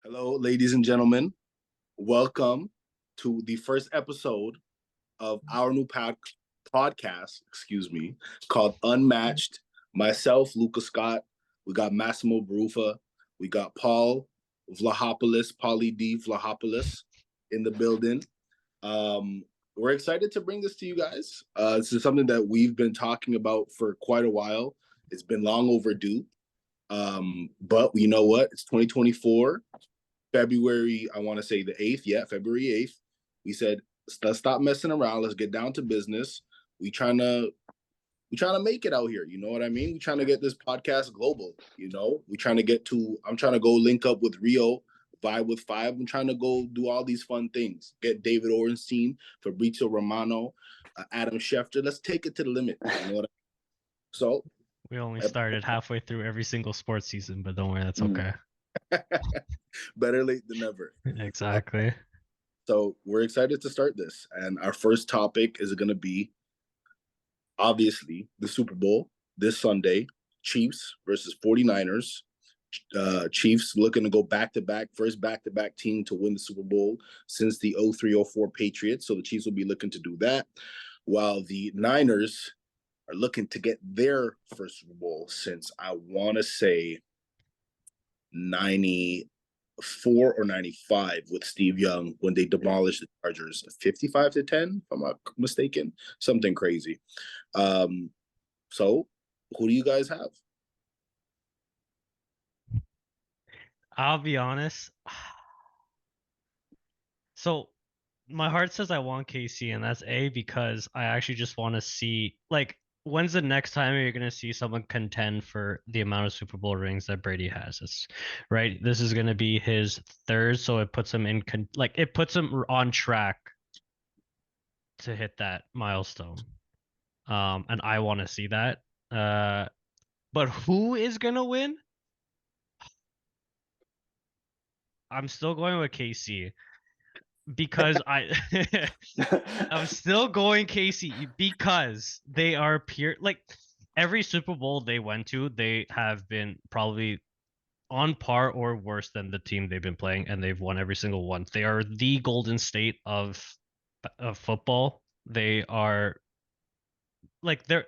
Hello, ladies and gentlemen. Welcome to the first episode of our new podcast, called Unmatched. Myself, Luca Scott. We got Massimo Barufa. We got Paul Vlahopoulos, Paulie D. Vlahopoulos in the building. We're excited to bring this to you guys. This is something that we've been talking about for quite a while. It's been long overdue. But you know what? It's 2024. February, I want to say the 8th. Yeah, February 8th. We said, let's stop messing around. Let's get down to business. We trying to make it out here. You know what I mean? We trying to get this podcast global. I'm trying to go link up with Rio, vibe with Five. I'm trying to go do all these fun things. Get David Orenstein, Fabrizio Romano, Adam Schefter. Let's take it to the limit. You know what I mean? So We only started halfway through every single sports season, but don't worry, that's Mm. okay. better late than never. Exactly. So we're excited to start this. And our first topic is going to be obviously the Super Bowl this Sunday, Chiefs versus 49ers. Chiefs looking to go back to back, first back to back team to win the Super Bowl since the 03-04 Patriots. So the Chiefs will be looking to do that, while the Niners are looking to get their first Super Bowl since I want to say 94 or 95 with Steve Young when they demolished the Chargers 55-10, if I'm not mistaken, something crazy. So who do you guys have? I'll be honest. So my heart says I want KC, and that's A because I actually just want to see when's the next time you're gonna see someone contend for the amount of Super Bowl rings that Brady has? It's right. This is gonna be his third, so it puts him it puts him on track to hit that milestone. And I want to see that. But who is gonna win? I'm still going with KC because I'm still going KC because they are pure every Super Bowl they went to, they have been probably on par or worse than the team they've been playing, and they've won every single one. They are the Golden State of football. They are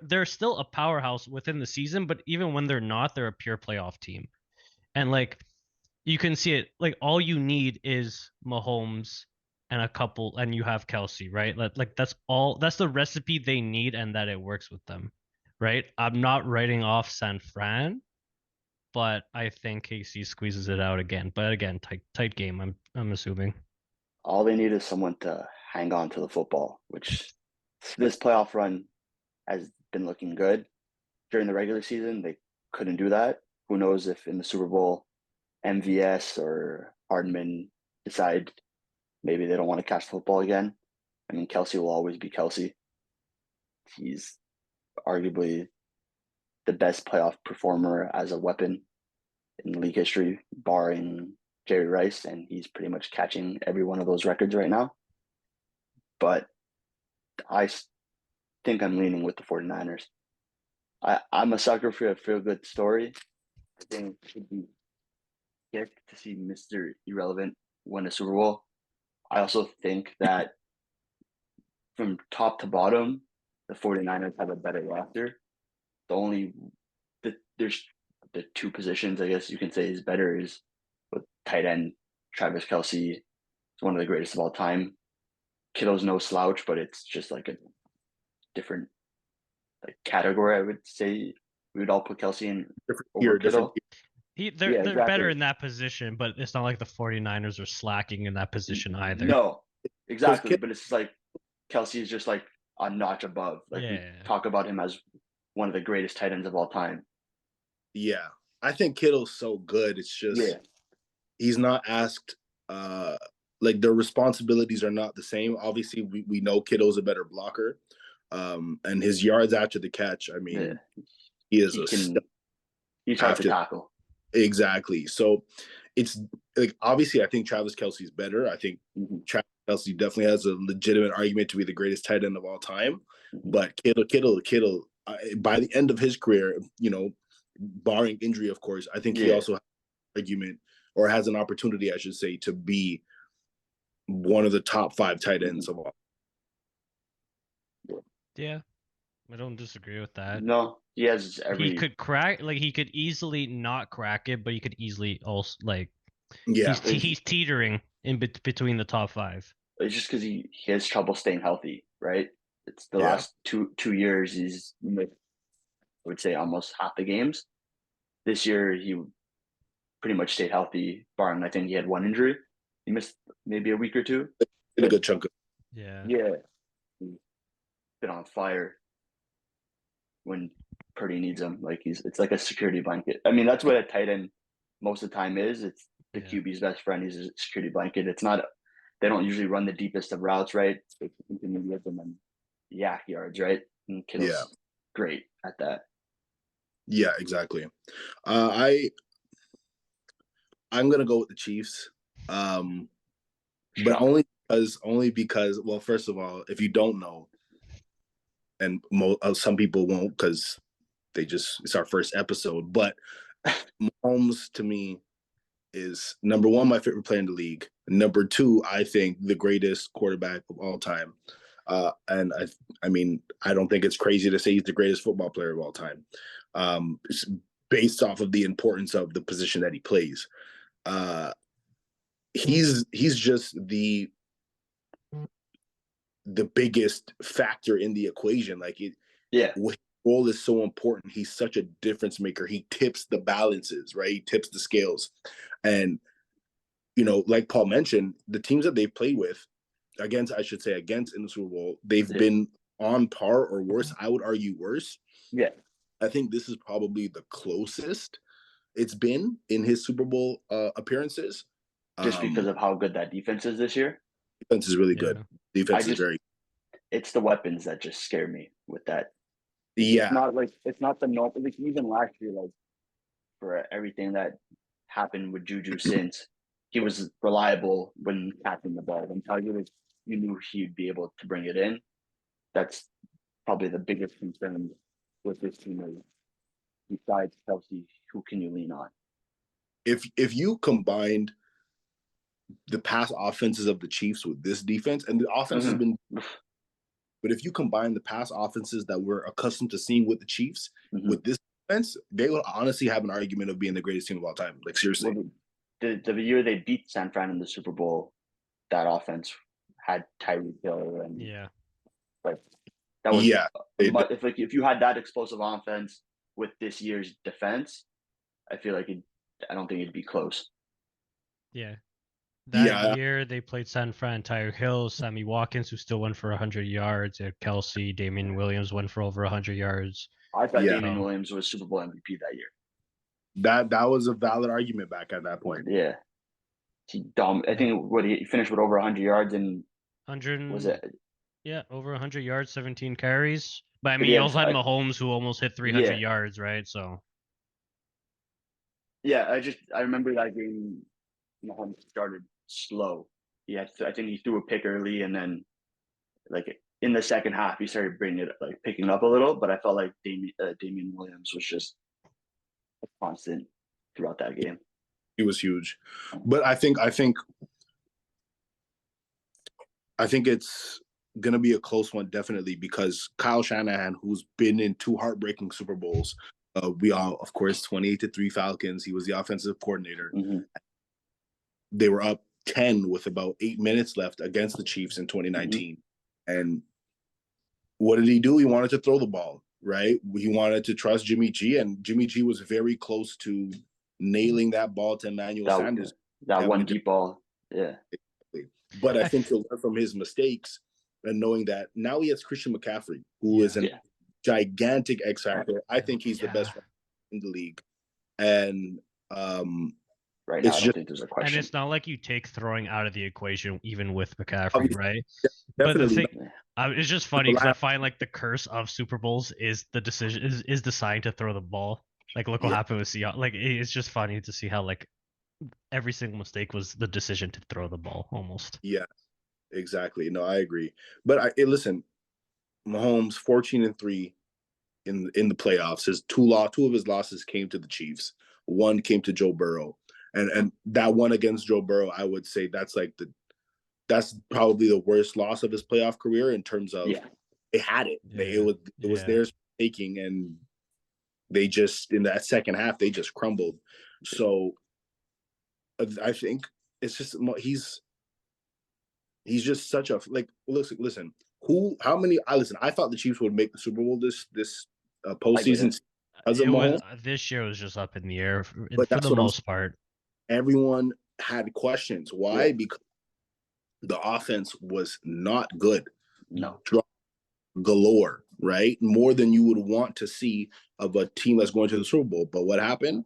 they're still a powerhouse within the season, but even when they're not, they're a pure playoff team. And you can see it. Like all you need is Mahomes and a couple, and you have Kelsey, right? That's all. That's the recipe they need, and that it works with them, right? I'm not writing off San Fran, but I think KC squeezes it out again. But again, tight game. I'm assuming. All they need is someone to hang on to the football, which this playoff run has been looking good. During the regular season, they couldn't do that. Who knows if in the Super Bowl, MVS or Hardman decide maybe they don't want to catch the football again. I mean, Kelsey will always be Kelsey. He's arguably the best playoff performer as a weapon in league history, barring Jerry Rice, and he's pretty much catching every one of those records right now. But I think I'm leaning with the 49ers. I'm a sucker for a feel good story. I think it would be sick to see Mr. Irrelevant win a Super Bowl. I also think that from top to bottom, the 49ers have a better roster. The only there's the two positions I guess you can say is better is with tight end Travis Kelsey is one of the greatest of all time. Kittle's no slouch, but it's just like a different category. I would say we would all put Kelsey in Different over tier, different Kittle. tier. They're Yeah, they're better exactly. in that position, but it's not like the 49ers are slacking in that position either. No, Because exactly. But it's just like Kelsey is just like a notch above. Like we Yeah. talk about him as one of the greatest tight ends of all time. yeah, I think Kittle's so good. It's just Yeah, he's not asked. Uh, like their responsibilities are not the same. Obviously, we know Kittle's a better blocker, and his yards after the catch. I yeah. mean, he is He a step can. He's hard to after tackle. exactly. So it's like obviously, I think Travis Kelsey's better. I think Mm-hmm, Travis Kelsey definitely has a legitimate argument to be the greatest tight end of all time. mm-hmm. But Kittle, by the end of his career, barring injury, of course, I think he Yeah, also has an argument or has an opportunity, I should say, to be one of the top 5 tight ends of all. Yeah, I don't disagree with that. No, he has He could crack, like he could easily not crack it, but he could easily also like Yeah, he's teetering in between the top 5. It's just because he has trouble staying healthy, right? It's the Yeah. last two years he's missed, I would say, almost half the games. This year he pretty much stayed healthy, barring I think he had one injury. He missed maybe a week or two. in a good chunk of. Yeah. He's been on fire when Purdy needs him. Like it's like a security blanket. I mean, that's what a tight end most of the time is. It's the QB's best friend. He's a security blanket. It's not. They don't usually run the deepest of routes, right? They intermediate them and yak yards, right? And Kittle's great at that. Yeah, exactly. I'm gonna go with the Chiefs, but only because well, first of all, if you don't know, and some people won't because it's our first episode, but Mahomes to me is number 1 my favorite player in the league. Number 2, I think the greatest quarterback of all time. And I mean, I don't think it's crazy to say he's the greatest football player of all time, based off of the importance of the position that he plays. He's just the biggest factor in the equation. Like it, his role is so important. He's such a difference maker. He tips the balances, right? He tips the scales, and like Paul mentioned, the teams that they've played with against in the Super Bowl, they've been on par or worse. I would argue worse. Yeah. I think this is probably the closest it's been in his Super Bowl appearances. Just because of how good that defense is this year. Defense is really good. Defense is very. It's the weapons that just scare me with that. Yeah. It's not the normal. Like even last year, like for everything that happened with Juju since, he was reliable when catching the ball. Until you knew he'd be able to bring it in. That's probably the biggest concern with this team. Besides Kelsey, who can you lean on? If you combined the pass offenses of the Chiefs with this defense, and the offense has been, but if you combine the pass offenses that we're accustomed to seeing with the Chiefs with this defense, they will honestly have an argument of being the greatest team of all time. Like seriously. Well, the year they beat San Fran in the Super Bowl, that offense had Tyreek Hill and like that was if you had that explosive offense with this year's defense, I feel like I don't think it'd be close. Yeah. That year they played San Fran, Tyreek Hill, Sammy Watkins, who still went for 100 yards. Kelsey, Damian Williams went for over 100 yards. I thought Damian Williams was Super Bowl MVP that year. That was a valid argument back at that point. Yeah. I think he finished with over 100 yards and 100 was it? Yeah, over 100 yards, 17 carries. But I mean, he also had Mahomes who almost hit 300 yards, right? So. Yeah, I remember that game. Mahomes started slow. I think he threw a pick early, and then like in the second half, he started picking up a little. But I felt like Damian Williams was just a constant throughout that game. He was huge, but I think it's gonna be a close one, definitely, because Kyle Shanahan, who's been in 2 heartbreaking Super Bowls, we all, of course, 28-3 Falcons. He was the offensive coordinator. They were up 10 with about 8 minutes left against the Chiefs in 2019, and what did he do? He wanted to throw the ball, right? He wanted to trust Jimmy G, and Jimmy G was very close to nailing that ball to Emmanuel Sanders. That one deep ball. Yeah. But I think he'll learn from his mistakes and knowing that now he has Christian McCaffrey, who is a gigantic X factor. I think he's the best in the league. And right now, I don't think there's a question. And it's not like you take throwing out of the equation, even with McCaffrey, right? But Definitely. the thing, it's just funny because I find like the curse of Super Bowls is the decision is deciding to throw the ball. Like look what happened with Seattle. Like it's just funny to see how like every single mistake was the decision to throw the ball almost. Yeah, exactly. No, I agree. But listen, Mahomes 14-3 in the playoffs. His two of his losses came to the Chiefs. One came to Joe Burrow. And that one against Joe Burrow, I would say that's probably the worst loss of his playoff career in terms of they had it. It was theirs taking, and they just in that second half they just crumbled. So I think it's just he's just such a listen. How many? I thought the Chiefs would make the Super Bowl this postseason because of Mahomes. This year was just up in the air for that's the most part. Everyone had questions. Why? Because the offense was not good. No. Galore, right? More than you would want to see of a team that's going to the Super Bowl. But what happened?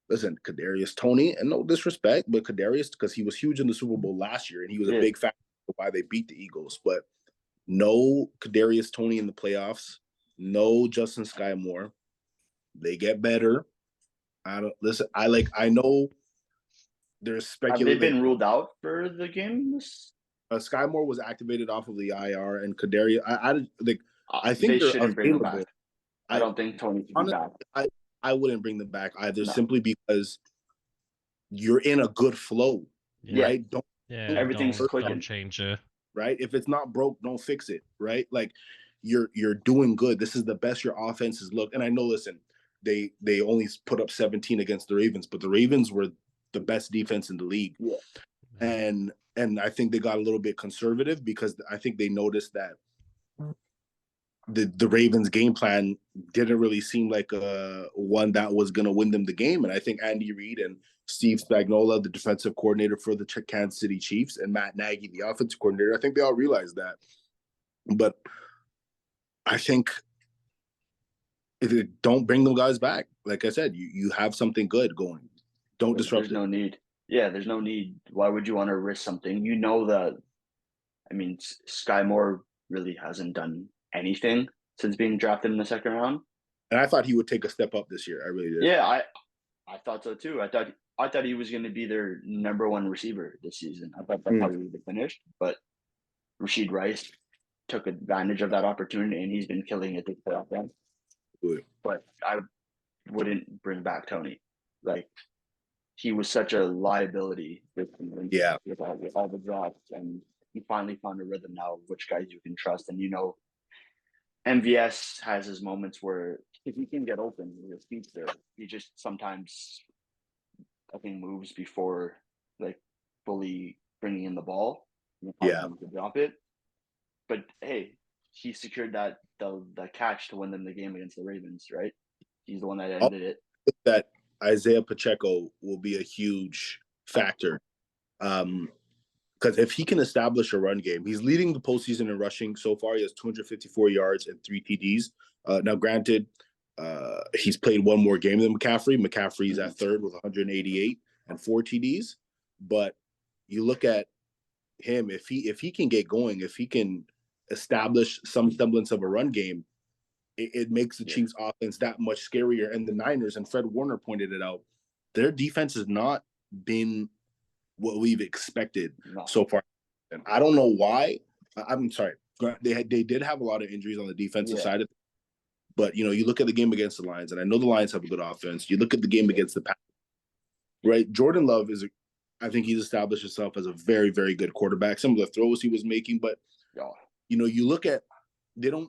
Listen, Kadarius Toney, and no disrespect, but Kadarius, because he was huge in the Super Bowl last year, and he was a big factor for why they beat the Eagles. But no Kadarius Toney in the playoffs, no Justin Sky Moore. They get better. I know there's speculation. Have they been ruled out for the game? Sky Moore was activated off of the IR, and Kadarius. I think they shouldn't bring him back. I don't think Tony should be back. I wouldn't bring them back either, simply because you're in a good flow, right? Everything's clicking. Don't change it, right? If it's not broke, don't fix it, right? Like you're doing good. This is the best your offenses look. And I know, listen, they only put up 17 against the Ravens, but the Ravens were the best defense in the league, and I think they got a little bit conservative because I think they noticed that the Ravens game plan didn't really seem like one that was going to win them the game. And I think Andy Reid and Steve Spagnuolo, the defensive coordinator for the Kansas City Chiefs, and Matt Nagy, the offensive coordinator, I think they all realized that. But I think don't bring them guys back. Like I said, you have something good going. Don't disrupt it. There's no need. Yeah, there's no need. Why would you want to risk something? You know that, I mean, Sky Moore really hasn't done anything since being drafted in the second round. And I thought he would take a step up this year. I really did. Yeah, I thought so too. I thought he was going to be their number one receiver this season. I thought that's how he would have finished. But Rashid Rice took advantage of that opportunity, and he's been killing it this playoff run. But I wouldn't bring back Tony. Like, he was such a liability with all the drops, and he finally found a rhythm now of which guys you can trust. And MVS has his moments where if he can get open with his feet there, he just sometimes I think moves before like fully bringing in the ball. To drop it. But hey, he secured the catch to win them the game against the Ravens, right? He's the one that ended it. That Isaiah Pacheco will be a huge factor. Because if he can establish a run game, he's leading the postseason in rushing so far. He has 254 yards and 3 TDs. Now, granted, he's played one more game than McCaffrey. McCaffrey's at third with 188 and 4 TDs. But you look at him, if he can get going, if he can establish some semblance of a run game, it makes the Chiefs offense that much scarier. And the Niners, and Fred Warner pointed it out, their defense has not been what we've expected so far. And I don't know why. I'm sorry. They did have a lot of injuries on the defensive side of it. But, you look at the game against the Lions, and I know the Lions have a good offense. You look at the game against the Packers, right? Jordan Love I think he's established himself as a very, very good quarterback. Some of the throws he was making, but, you look at, the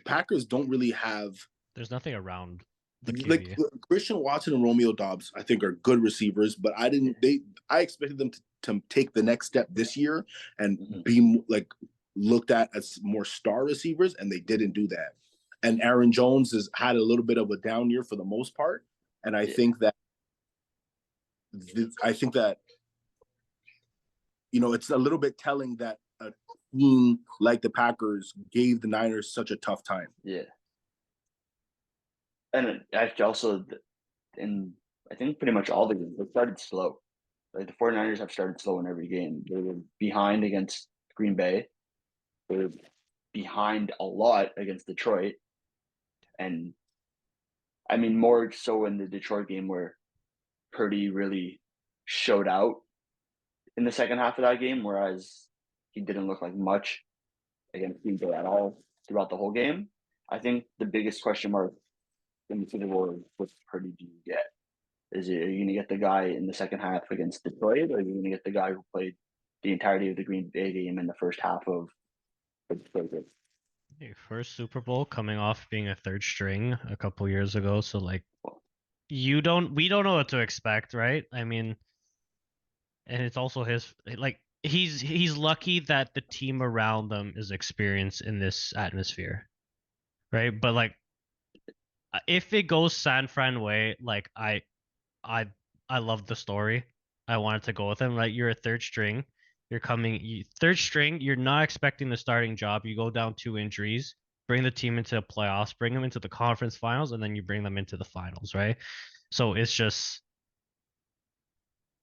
Packers don't really have. There's nothing around the QB. Like Christian Watson and Romeo Doubs, I think are good receivers, but I expected them to take the next step this year and be like looked at as more star receivers, and they didn't do that. And Aaron Jones has had a little bit of a down year for the most part, and I think that it's a little bit telling that a team like the Packers gave the Niners such a tough time. Yeah. And actually also, I think pretty much all the games, they started slow. Like the 49ers have started slow in every game. They were behind against Green Bay. They were behind a lot against Detroit. And I mean, more so in the Detroit game where Purdy really showed out in the second half of that game, whereas he didn't look like much against Green Bay at all throughout the whole game. I think the biggest question mark in the Super Bowl is what Purdy do you get? Is it, are you going to get the guy in the second half against Detroit, or are you going to get the guy who played the entirety of the Green Bay game in the first half of the Detroit game? Hey, first Super Bowl coming off being a third string a couple years ago, so like we don't know what to expect, right? I mean, and it's also his like he's lucky that the team around them is experienced in this atmosphere, right? But like if it goes San Fran way, like I I love the story. I wanted to go with him. Like you're a third string, third string. You're not expecting the starting job. You go down 2 injuries, bring the team into the playoffs, bring them into the conference finals, and then you bring them into the finals, right? So it's just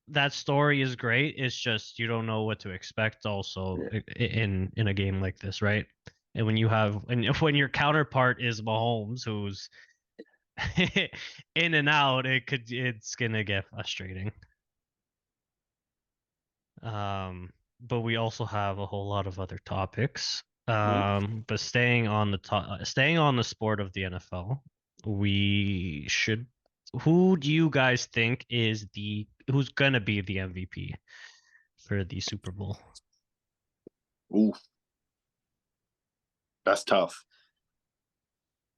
that story is great. It's just you don't know what to expect. Also, Yeah. in a game like this, right? And when your counterpart is Mahomes, who's in and out, it's gonna get frustrating. But we also have a whole lot of other topics. But staying on the sport of the NFL, we should. Who do you guys think who's gonna be the MVP for the Super Bowl? Ooh, that's tough.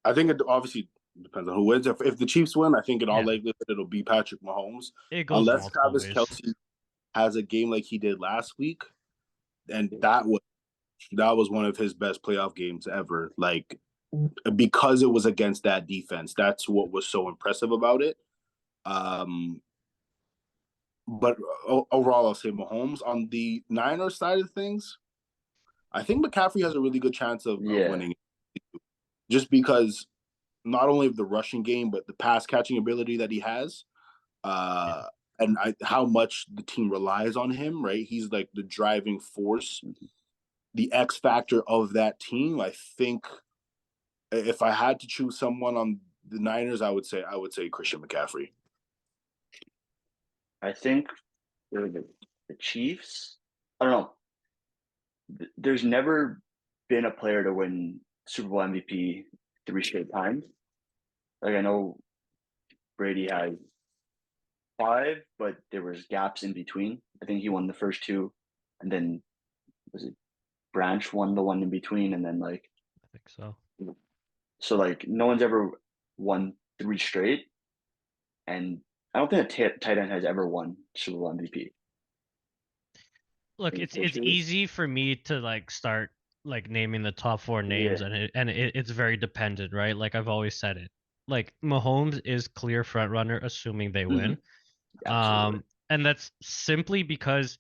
I think it obviously depends on who wins. If the Chiefs win, I think in all Yeah, likelihood it'll be Patrick Mahomes, it goes unless multiple Travis ways. Kelce has a game like he did last week, and that was one of his best playoff games ever. Like because it was against that defense, that's what was so impressive about it. Um, but overall, I'll say Mahomes. On the Niners side of things, I think McCaffrey has a really good chance of Yeah. winning, just because not only of the rushing game, but the pass catching ability that he has. Yeah. And how much the team relies on him, right? He's like the driving force, the X factor of that team. I think if I had to choose someone on the Niners, I would say Christian McCaffrey. I think the Chiefs, I don't know. There's never been a player to win Super Bowl MVP 3 straight times. Like I know Brady had 5, but there was gaps in between. I think he won the first 2, and then was it Branch won the one in between, and then like I think so. so like no one's ever won 3 straight, and I don't think a tight end has ever won Super Bowl MVP Look, in it's history. easy for me to like start like naming the top four names, Yeah, and it's very dependent, right? Like I've always said it. Like Mahomes is clear front runner, assuming they mm-hmm. win. Absolutely. And that's simply because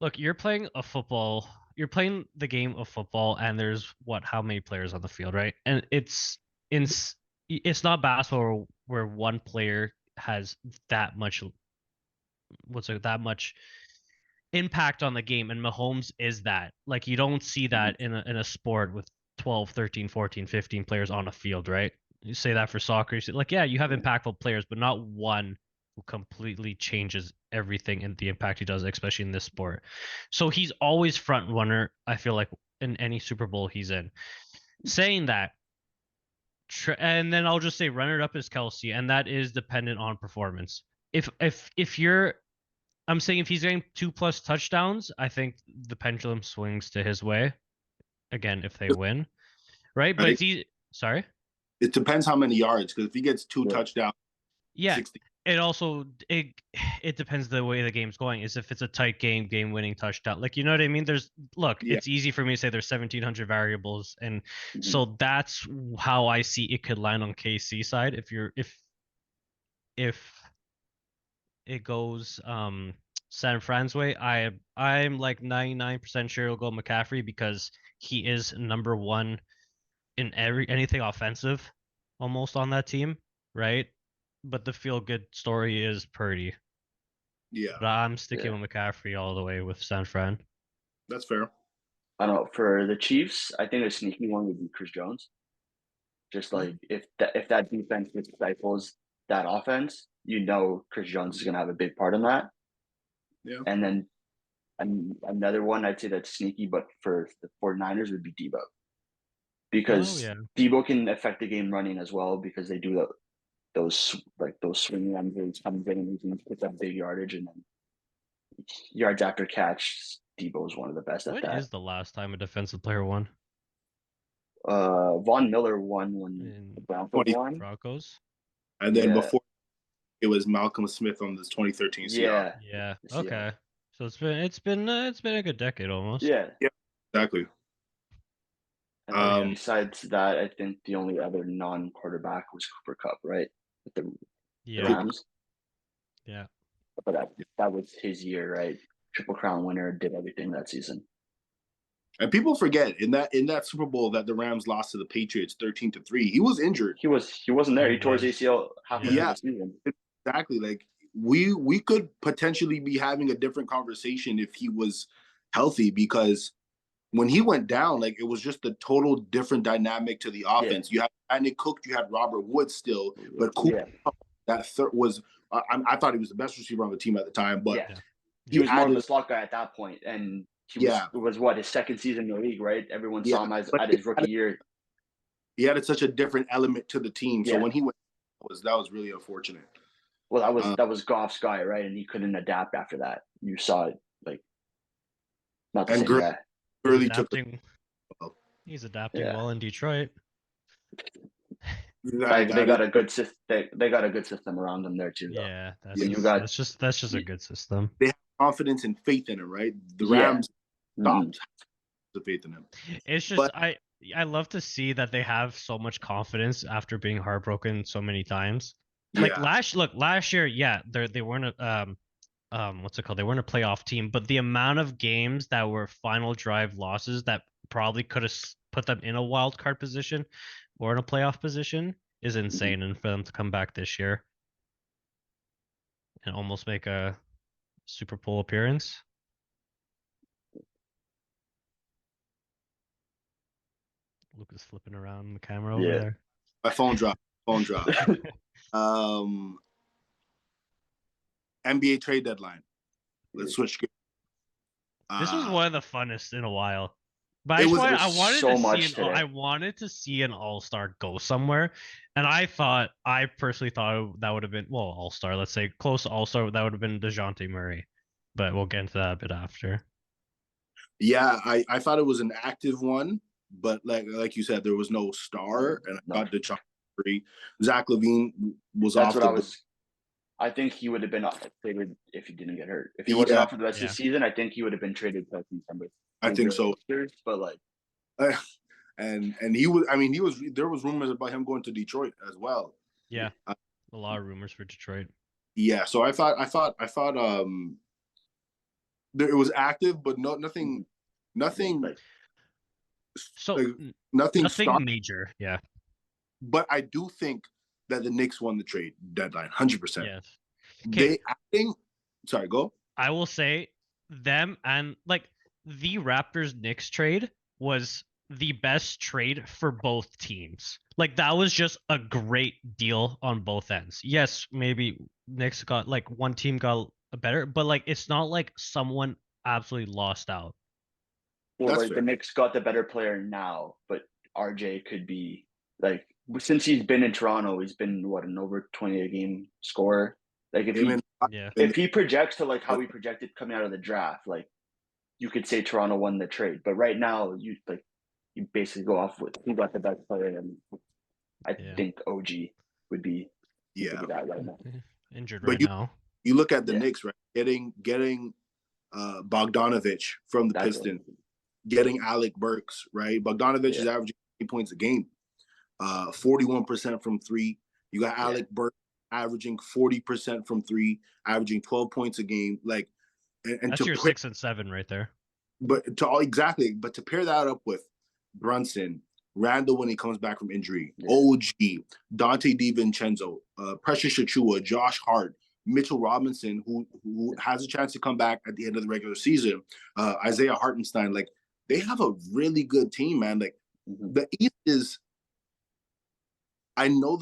look, you're playing the game of football, and there's how many players on the field, right? And in it's not basketball where one player has that much that much impact on the game, and Mahomes is that. Like you don't see Mm-hmm. that in a sport with 12, 13, 14, 15 players on a field, right? You say that for soccer, you say, like yeah, you have Yeah. impactful players, but not one who completely changes everything and the impact he does, especially in this sport. So he's always front runner, I feel like, in any Super Bowl he's in. Saying that, and then I'll just say runner up is Kelsey, and that is dependent on performance. If you're I'm saying if he's getting 2+ touchdowns, I think the pendulum swings to his way. Again, if they win, right? But Right? it's easy. Sorry. It depends how many yards, because if he gets two Yeah. touchdowns, Yeah. 60. It also it depends the way the game's going. Is if it's a tight game, game winning touchdown. Like you know what I mean? Yeah, It's easy for me to say there's 1,700 variables, and Mm-hmm. so that's how I see it could land on KC side. If it goes San Fran's way, I'm like 99% sure it'll go McCaffrey because he is number one in anything offensive almost on that team, right? But the feel good story is Purdy. yeah, But I'm sticking Yeah. with McCaffrey all the way with San Fran. that's fair. I don't know. For the Chiefs, I think a sneaky one would be Chris Jones. Just like if that defense just stifles that offense, Chris Jones is going to have a big part in that. Yeah, And then another one I'd say that's sneaky, but for the 49ers would be Debo. Oh Because yeah. Debo can affect the game running as well because they do those swing runs where he's coming in and he can pick up big yardage and then yards after catch. Debo is one of the best at When that. is the last time a defensive player won? Von Miller won when In the Broncos 20 won. Broncos? And then Yeah. before it was Malcolm Smith on this 2013 Seahawks. Yeah. the Seahawks. Okay. So it's been a good decade almost. Yeah. Exactly. And then Um, besides that, I think the only other non-quarterback was Cooper Kupp, right? With the Yeah. Rams. Yeah. But that was his year, right? Triple Crown winner, did everything that season. And people forget in that Super Bowl that the Rams lost to the Patriots 13-3. He was injured. He wasn't there. He He tore his was. ACL halfway through the season. Exactly. Like we could potentially be having a different conversation if he was healthy, because when he went down, like it was just a total different dynamic to the offense. You had Brandon Cook, you had Robert Woods still, but Cooper that third was I thought he was the best receiver on the team at the time, but he was more of a slot guy at that point, and he was what, his second season in the league, right? Everyone saw him at his rookie year. He added such a different element to the team. So when he went, that was really unfortunate. Well, that was Goff's guy, right? And he couldn't adapt after that. You saw it, like, not the same guy. He's adapting well in Detroit. They got a good system. They got a good system around them there too. Yeah, that's just a good system. They have confidence and faith in him, right? The Rams stopped the faith in him. It's just I love to see that they have so much confidence after being heartbroken so many times. Like last year, they weren't what's it called? They weren't a playoff team, but the amount of games that were final drive losses that probably could have put them in a wild card position or in a playoff position is insane. And for them to come back this year and almost make a Super Bowl appearance. Lucas flipping around the camera over there. My phone dropped. NBA trade deadline. Let's switch. This was one of the funnest in a while. But I wanted to see an all-star go somewhere. And I personally thought that would have been, all-star, let's say close to all-star, that would have been DeJounte Murray. But we'll get into that a bit after. Yeah, I thought it was an active one, but like you said, there was no star, and I thought DeJounte Murray, Zach LaVine was off. I think he would have been traded if he didn't get hurt. If he wasn't off for the rest of the season, I think he would have been traded to December. I think so. But like, and he was. I mean, there was rumors about him going to Detroit as well. Yeah, a lot of rumors for Detroit. Yeah, so I thought it was active, but nothing. So like, nothing major. Yeah, but I do think that the Knicks won the trade deadline, 100%. Yes. Sorry, go. I will say them and like the Raptors Knicks trade was the best trade for both teams. Like that was just a great deal on both ends. Yes, maybe Knicks got like one team got better, but like it's not like someone absolutely lost out. Well, like the Knicks got the better player now, but RJ could be like, since he's been in Toronto, he's been an over 20 a game scorer. Like if he projects to like how he projected coming out of the draft, like you could say Toronto won the trade. But right now, you basically go off with who got the best player, and I think OG would be that right now. Injured now. You look at the Knicks, right? Getting Bogdanovich from the Pistons, getting Alec Burks, right? Bogdanovich is averaging 8 points a game. 41% from three. You got Alec Burks averaging 40% from three, averaging 12 points a game. Like, and that's your 6 and 7 right there. But to pair that up with Brunson, Randall when he comes back from injury, OG, Dante DiVincenzo, Precious Achua, Josh Hart, Mitchell Robinson, who has a chance to come back at the end of the regular season, Isaiah Hartenstein. Like, they have a really good team, man. Like, the East is. I know,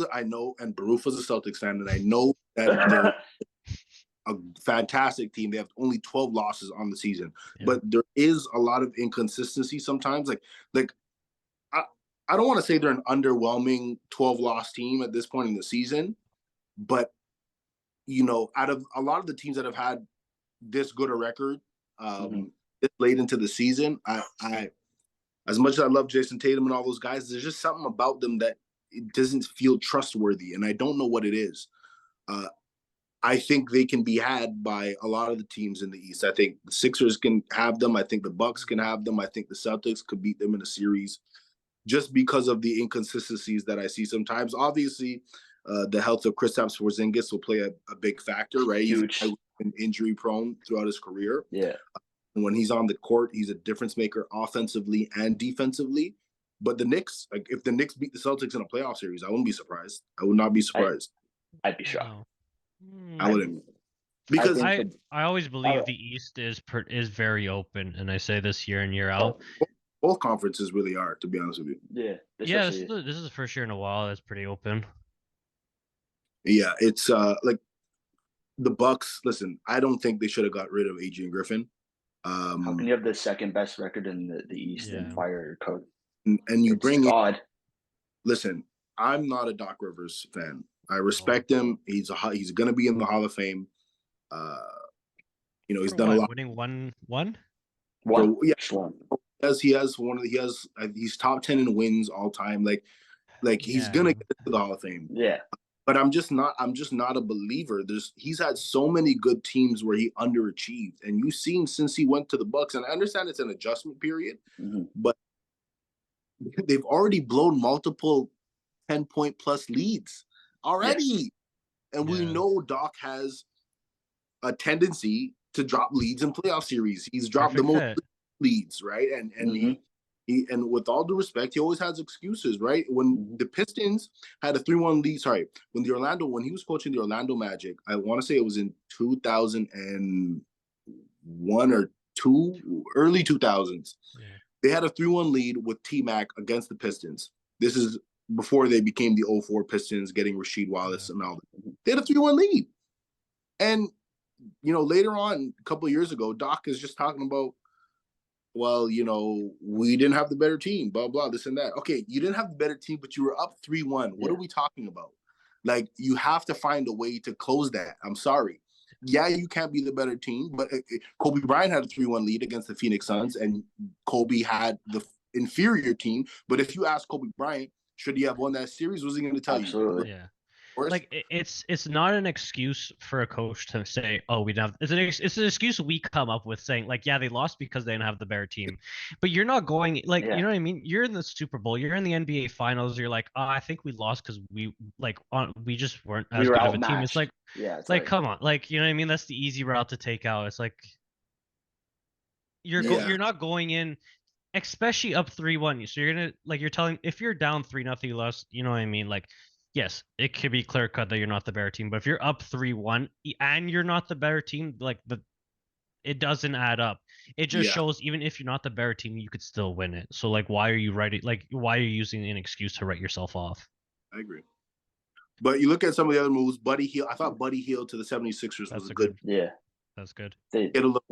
and Barufa's a Celtics fan, and I know that they're a fantastic team. They have only 12 losses on the season, but there is a lot of inconsistency sometimes. Like I don't want to say they're an underwhelming 12-loss team at this point in the season, But out of a lot of the teams that have had this good a record, this late into the season, I as much as I love Jason Tatum and all those guys, there's just something about them that it doesn't feel trustworthy, and I don't know what it is. I think they can be had by a lot of the teams in the East. I think the Sixers can have them. I think the Bucks can have them. I think the Celtics could beat them in a series just because of the inconsistencies that I see sometimes. Obviously, the health of Kristaps Porzingis will play a big factor, right? Huge. He's been injury prone throughout his career. Yeah. And when he's on the court, he's a difference maker offensively and defensively. But the Knicks, like if the Knicks beat the Celtics in a playoff series, I wouldn't be surprised. I would not be surprised. I'd be shocked. No. I wouldn't. Because I always believe the East is very open, and I say this year in year out. Both conferences really are, to be honest with you. Yeah. Yeah, this is the first year in a while that's pretty open. Yeah, it's like the Bucks. Listen, I don't think they should have got rid of Adrian Griffin. How can you have the second best record in the East and fire your coach? And you bring God. Listen, I'm not a Doc Rivers fan. I respect him. He's going to be in the Hall of Fame. He's done a lot. Winning one. Yeah, he's top 10 in wins all time. Like he's gonna get to the Hall of Fame. Yeah. But I'm just not a believer. He's had so many good teams where he underachieved, and you've seen since he went to the Bucks. And I understand it's an adjustment period, but they've already blown multiple 10-point plus leads already, and we know Doc has a tendency to drop leads in playoff series. He's dropped the most leads, right? And he and with all due respect, he always has excuses, right? When the Pistons had a 3-1 lead, when he was coaching the Orlando Magic, I want to say it was in 2001 or 2, early 2000s. Yeah. They had a 3-1 lead with T-Mac against the Pistons. This is before they became the 04 Pistons, getting Rasheed Wallace and all that. They had a 3-1 lead. And later on, a couple of years ago, Doc is just talking about, well, we didn't have the better team, blah, blah, this and that. Okay, you didn't have the better team, but you were up 3-1. What are we talking about? Like, you have to find a way to close that. I'm sorry. Yeah, you can't be the better team, but Kobe Bryant had a 3-1 lead against the Phoenix Suns, and Kobe had the inferior team. But if you ask Kobe Bryant, should he have won that series, was he going to tell you? Absolutely. Yeah. Like it's not an excuse for a coach to say, "Oh, we don't have." It's an excuse we come up with saying, like, "Yeah, they lost because they didn't have the better team," but you're not going you know what I mean. You're in the Super Bowl, you're in the NBA Finals. You're like, "Oh, I think we lost because we just weren't as good of a team." It's like, it's come on, like you know what I mean. That's the easy route to take out. It's like you're not going in, especially up 3-1. So you're gonna you're telling if you're down 3-0, you lost. You know what I mean, like. Yes, it could be clear cut that you're not the better team, but if you're up 3-1 and you're not the better team, it doesn't add up. It just shows even if you're not the better team, you could still win it. So why are you why are you using an excuse to write yourself off? I agree. But you look at some of the other moves, Buddy Hield. I thought Buddy Hield to the 76ers was a good. Yeah. That's good. Get a little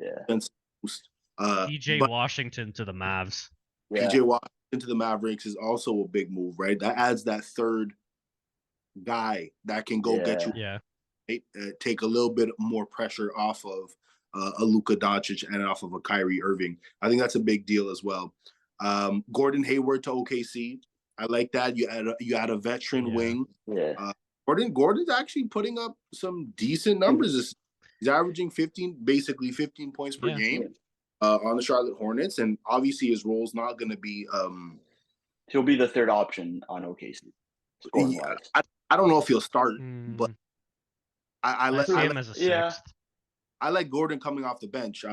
boost. PJ Washington to the Mavs. Yeah. PJ Washington to the Mavericks is also a big move, right? That adds that third guy that can go get you, right? Take a little bit more pressure off of a Luka Doncic and off of a Kyrie Irving. I think that's a big deal as well. Gordon Hayward to OKC. I like that. You add a veteran wing. Yeah. Gordon's actually putting up some decent numbers. He's averaging 15 points per game on the Charlotte Hornets, and obviously his role's not going to be. He'll be the third option on OKC. I don't know if he'll start, but I see him as a sixth. I like Gordon coming off the bench. I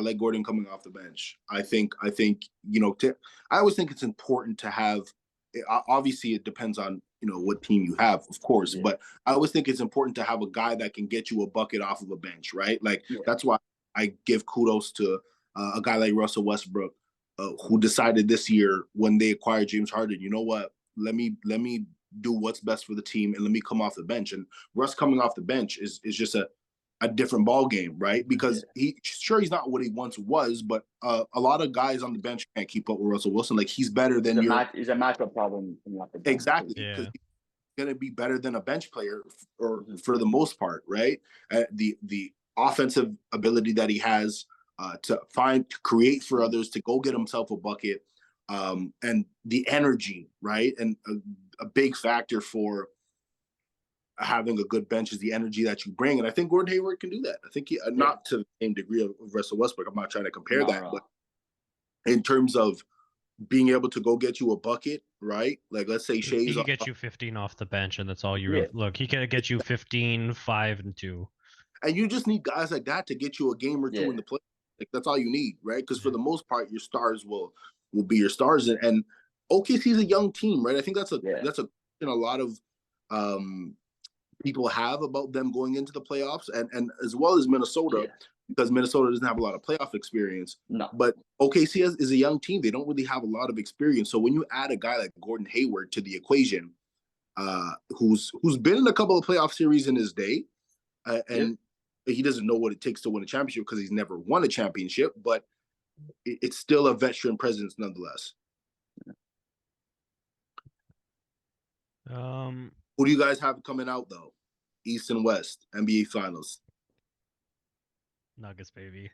think I always think it's important to have. Obviously, it depends on what team you have, of course, but I always think it's important to have a guy that can get you a bucket off of a bench, right? That's why I give kudos to a guy like Russell Westbrook, who decided this year when they acquired James Harden, you know what? Let me do what's best for the team and let me come off the bench. And Russ coming off the bench is just a different ball game, right? Because he's not what he once was, but a lot of guys on the bench can't keep up with Russell Wilson. Like he's better than he's a matchup problem. Exactly. Yeah. going to be better than a bench player, or Mhm. for the most part, right? The offensive ability that he has to create for others, to go get himself a bucket, and the energy, right? And a big factor for having a good bench is the energy that you bring. And I think Gordon Hayward can do that. I think not to the same degree of Russell Westbrook. I'm not trying to compare that, but in terms of being able to go get you a bucket, right? Like, let's say He Shea's could get you 15 off the bench, and that's all you Yeah. look. He could get you 15, 5, and 2. and you just need guys like that to get you a game or two in the play. Like, that's all you need, right? Because for the most part, your stars will be your stars. And OKC's a young team, right? I think that's a lot of people have about them going into the playoffs, and as well as Minnesota, because Minnesota doesn't have a lot of playoff experience. No. But OKC is a young team. They don't really have a lot of experience. So when you add a guy like Gordon Hayward to the equation, who's been in a couple of playoff series in his day, and he doesn't know what it takes to win a championship because he's never won a championship, but it's still a veteran presence nonetheless. Who do you guys have coming out though? East and West NBA Finals. Nuggets, baby.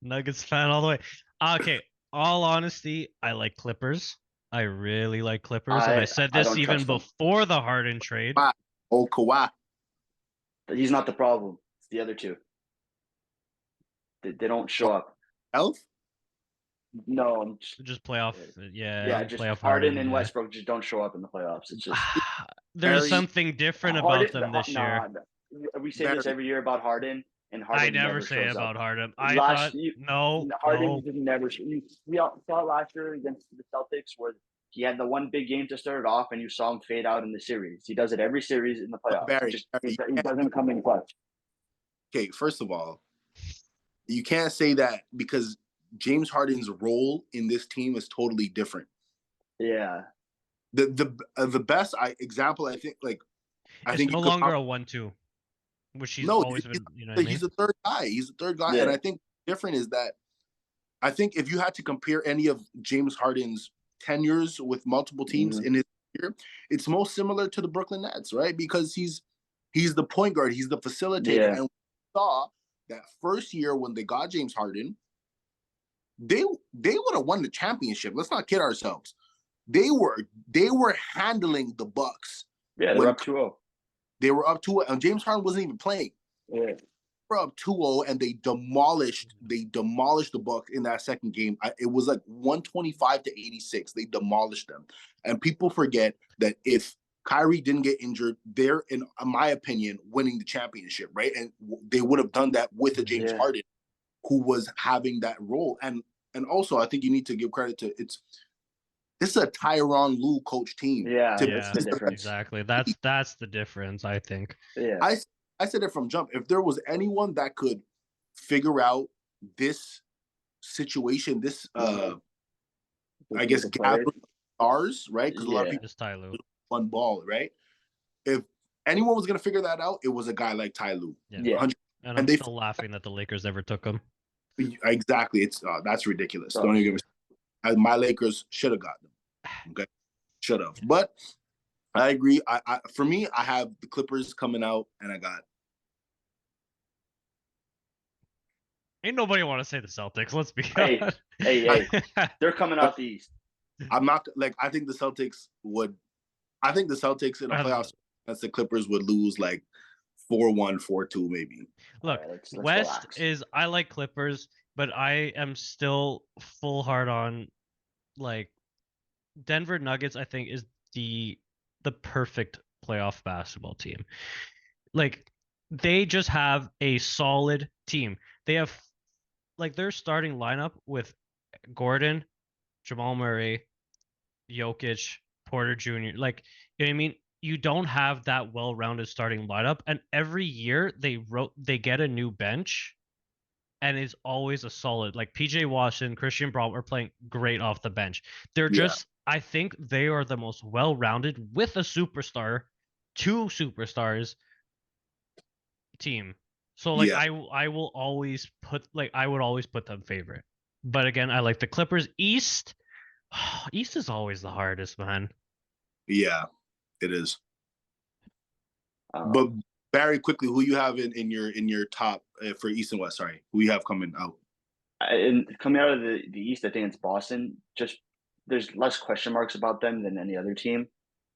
Nuggets fan all the way. Okay, all honesty, I like Clippers. I really like Clippers, and I said this even before the Harden trade. Oh, Kawhi. He's not the problem. It's the other two. They don't show up. Health? No, just playoff. Yeah, just playoff Harden and Westbrook just don't show up in the playoffs. It's just there's something different about them this year. We say this every year about Harden, and Harden I never say shows about up. Harden. Harden just never. We saw it last year against the Celtics, where he had the one big game to start it off, and you saw him fade out in the series. He does it every series in the playoffs. Barry, he doesn't come in clutch. Okay, first of all, you can't say that because James Harden's role in this team is totally different. Yeah. The best example, I think, I think no longer a 1-2, which he's always been. You know what I mean? He's a third guy. He's a third guy, and I think different is that I think if you had to compare any of James Harden's tenures with multiple teams in his career, it's most similar to the Brooklyn Nets, right? Because he's the point guard, he's the facilitator, and we saw that first year when they got James Harden, they would have won the championship. Let's not kid ourselves. They were handling the Bucks. Yeah, they were up 2-0. They were up 2-0, and James Harden wasn't even playing. Yeah. They were up 2-0, and they demolished the Bucks in that second game. It was like 125-86. They demolished them. And people forget that if Kyrie didn't get injured, they're, in my opinion, winning the championship, right? And they would have done that with a James Harden, who was having that role. And also, I think you need to give credit to this is a Tyronn Lue coach team. Yeah, that's the difference. Exactly. That's the difference, I think. Yeah. I said it from jump. If there was anyone that could figure out this situation, this I guess gathering stars, right? Because a lot of people just Ty Lue. One ball, right? If anyone was gonna figure that out, it was a guy like Ty Lue. Yeah. And I'm still laughing that the Lakers never took him. Exactly. It's that's ridiculous. Don't even get me. My Lakers should have got them. Okay, should have. But I agree. For me, I have the Clippers coming out, and I got. Ain't nobody want to say the Celtics. Let's be honest. Hey, they're coming out the East. I'm not like I think the Celtics would. I think the Celtics in the playoffs against the Clippers would lose like 4-1, 4-2, maybe. Look, let's West is I like Clippers, but I am still full hard on like Denver Nuggets. I think is the perfect playoff basketball team. Like they just have a solid team. They have like their starting lineup with Gordon, Jamal Murray, Jokic, Porter Jr. Like, you know what I mean? You don't have that well-rounded starting lineup, and every year they get a new bench, and it's always a solid. Like PJ Washington, Christian Braun are playing great off the bench. They're just, I think they are the most well-rounded with a superstar, 2 superstars team. So like I will always put I would always put them favorite. But again, I like the Clippers. East is always the hardest, man. Yeah, it is. Um, But Barry, quickly, who you have in your top for East and West? Sorry, who you have coming out? and coming out of the East, I think it's Boston. Just there's less question marks about them than any other team.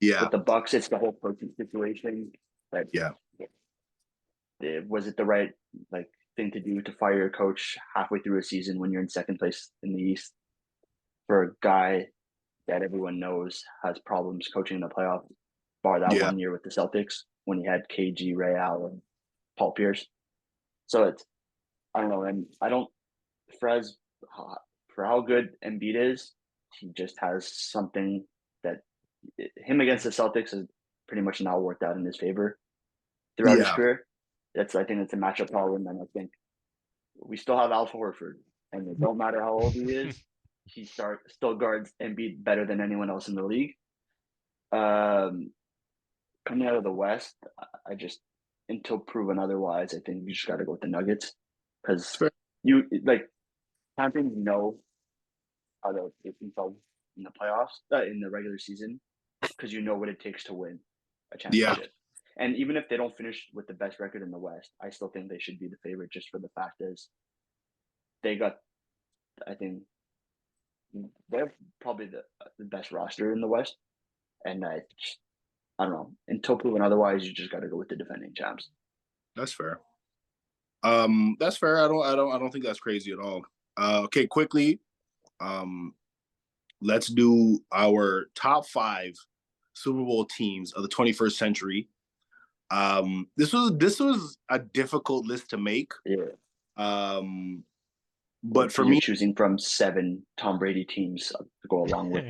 Yeah, With the Bucks, it's the whole coaching situation. Like, yeah, was it the right like thing to do to fire your coach halfway through a season when you're in second place in the East for a guy that everyone knows has problems coaching in the playoffs, bar that yeah, 1 year with the Celtics when he had KG, Ray Allen, Paul Pierce. So it's I don't know, and I don't Frez for how good Embiid is, he just has something that him against the Celtics has pretty much not worked out in his favor throughout his yeah, career. I think it's a matchup problem, and I think we still have Al Horford, and it don't matter how old he is, he still guards Embiid better than anyone else in the league. Um, Coming out of the West, I just until proven otherwise, I think you just got to go with the Nuggets because fair. you like champions know how to get themselves in the playoffs in the regular season because you know what it takes to win a Yeah, championship. And even if they don't finish with the best record in the West, I still think they should be the favorite just for the fact is they got, I think, they're probably the best roster in the West. And I don't know. Until proven otherwise, you just got to go with the defending champs. that's fair. That's fair. I don't think that's crazy at all. Okay, quickly. Um, let's do our top 5 Super Bowl teams of the 21st century. This was a difficult list to make. Yeah. Um, Well, but for because you're me, choosing from 7 Tom Brady teams to go along with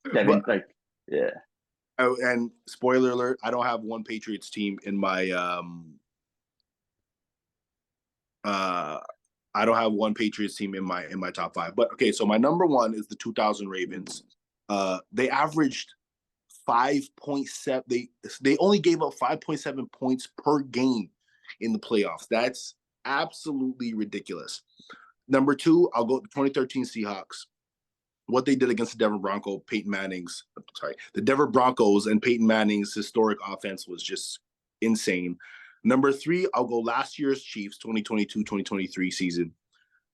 but 7, like, yeah. and spoiler alert, I don't have one Patriots team in my uh I don't have one Patriots team in my top 5. But okay, so my number 1 is the 2000 Ravens. They averaged 5.7. They only gave up 5.7 points per game in the playoffs. That's absolutely ridiculous. Number 2, I'll go the 2013 Seahawks. What they did against the Denver Broncos and Peyton Manning's historic offense was just insane. Number 3, I'll go last year's Chiefs 2022-2023 season.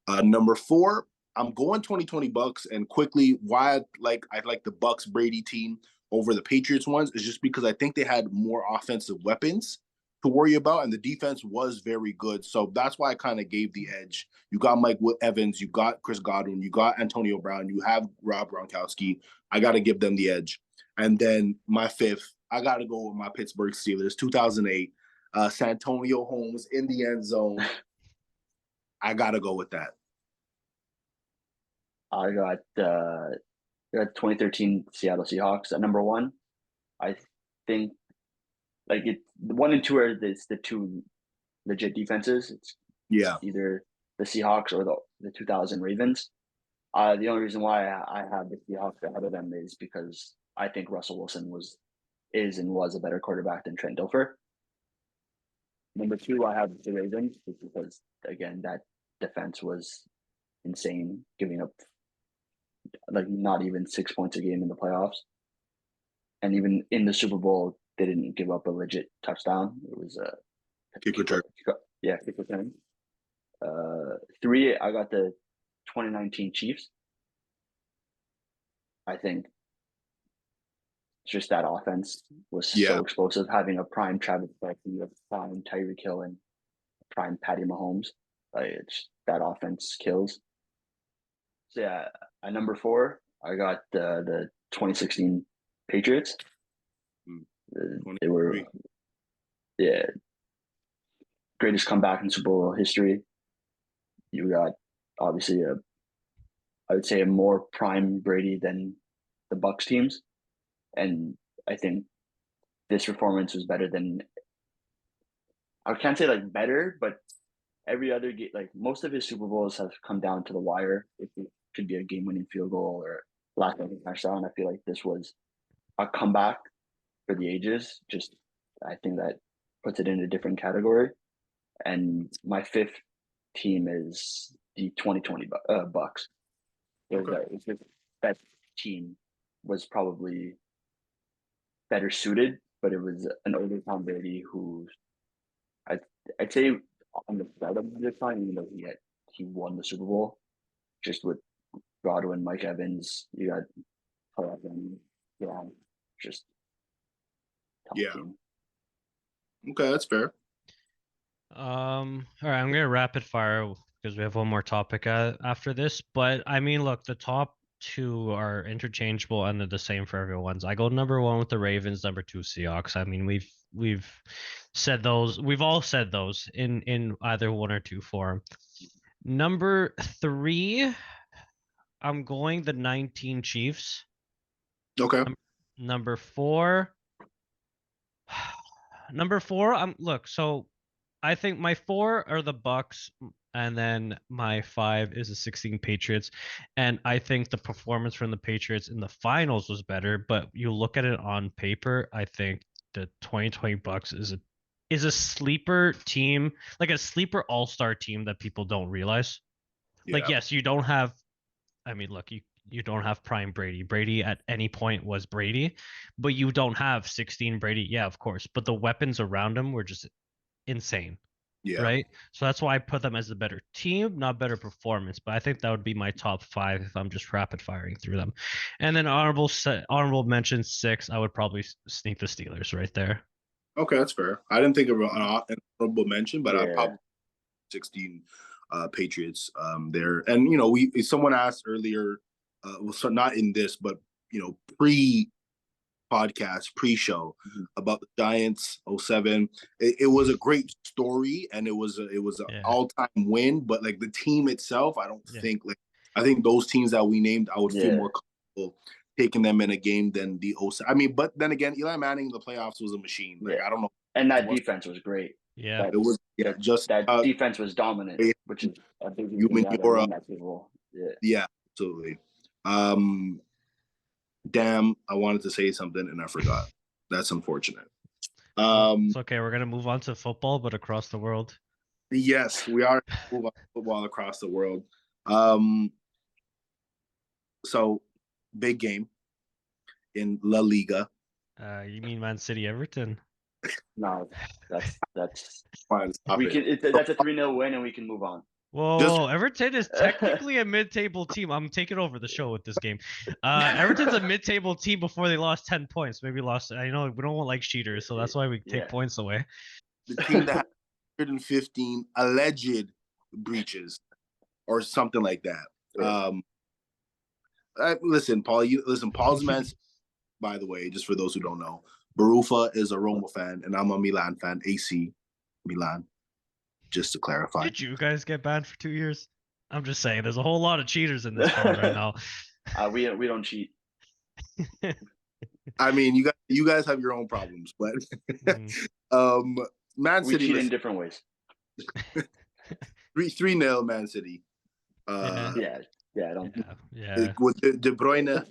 Number 4, I'm going 2020 Bucks, and quickly why I like the Bucks Brady team over the Patriots ones is just because I think they had more offensive weapons to worry about, and the defense was very good. So that's why I kind of gave the edge. You got Mike Evans, you got Chris Godwin, you got Antonio Brown, you have Rob Gronkowski. I got to give them the edge. And then my 5th, I got to go with my Pittsburgh Steelers, 2008, Santonio Holmes in the end zone. I got to go with that. I got 2013 Seattle Seahawks at number 1. I think like it 1 and 2 are the 2 legit defenses. It's Yeah. either the Seahawks or the 2000 Ravens. The only reason why I have the Seahawks ahead of them is because I think Russell Wilson was a better quarterback than Trent Dilfer. Number 2, I have the Ravens because again that defense was insane, giving up like not even 6 points a game in the playoffs, and even in the Super Bowl they didn't give up a legit touchdown. It was a Kick return. kick return. 3, I got the 2019 Chiefs. I think just that offense was so explosive. Having a prime Travis Kelce, a prime Tyreek Hill, and a prime Patty Mahomes, it's that offense kills. So yeah, at number 4, I got the 2016 Patriots. They were greatest comeback in Super Bowl history. You got obviously I would say a more prime Brady than the Bucks teams, and I think this performance was better than I can't say like better, but every other game, like most of his Super Bowls have come down to the wire. It could be a game-winning field goal or last minute touchdown. I feel like this was a comeback for the ages. Just I think that puts it in a different category. And my 5th team is the 2020 Bucks. It's just that team was probably better suited, but it was an older Tom Brady who I'd say on the start of the decline, even though he won the Super Bowl, just with Godwin, Mike Evans, you got and yeah, just top Yeah. team. Okay, that's fair. All right, I'm gonna rapid fire because we have one more topic after this. But I mean, look, the top two are interchangeable and they're the same for everyone's. I go number one with the Ravens, number two Seahawks. I mean, we've said those. We've all said those in either one or two form. Number three, I'm going the 19 Chiefs. Okay. Number four. Number four, look, so I think my four are the Bucks, and then my five is the 16 Patriots. And I think the performance from the Patriots in the finals was better, but you look at it on paper, I think the 2020 Bucks is a sleeper team, like a sleeper all-star team that people don't realize. Like, Yeah. yes, you don't have, I mean, look, you don't have prime Brady. Brady at any point was Brady, but you don't have 16 Brady. Yeah, of course, but the weapons around him were just insane. Yeah. Right. So that's why I put them as a better team, not better performance. But I think that would be my top five if I'm just rapid firing through them. And then honorable mention six, I would probably sneak the Steelers right there. Okay, that's fair. I didn't think of an honorable mention, but I Yeah. probably 16 Patriots there. And someone asked earlier, so not in this, but pre-podcast, pre-show about the Giants 07. It was a great story and it was an all-time win, but like the team itself, I don't think I think those teams that we named, I would feel more comfortable taking them in a game than the 07. I mean, but then again, Eli Manning in the playoffs was a machine. Like I don't know. And that defense was great. Yeah. It was just that defense was dominant, which is a big reason why they won that Super Bowl. Yeah, absolutely. Damn, I wanted to say something and I forgot. That's unfortunate. It's okay. We're gonna move on to football, but across the world. Yes, we are moving on to football across the world. So big game in La Liga. You mean Man City Everton? No, that's Fine, stop we it. can. That's a 3-0 win, and we can move on. Whoa, Everton is technically a mid-table team. I'm taking over the show with this game. Everton's a mid-table team before they lost 10 points. Maybe lost. I know we don't like cheaters, so that's why we take points away. The team that had 115 alleged breaches or something like that. Listen, Paul. Paul's a man. By the way, just for those who don't know, Barufa is a Roma fan, and I'm a Milan fan. AC Milan. Just to clarify. Did you guys get banned for 2 years? I'm just saying, there's a whole lot of cheaters in this pod right now. We don't cheat. I mean, you guys have your own problems, but Man City we cheat in different ways. 3-0 Man City. I don't. Yeah. With De Bruyne.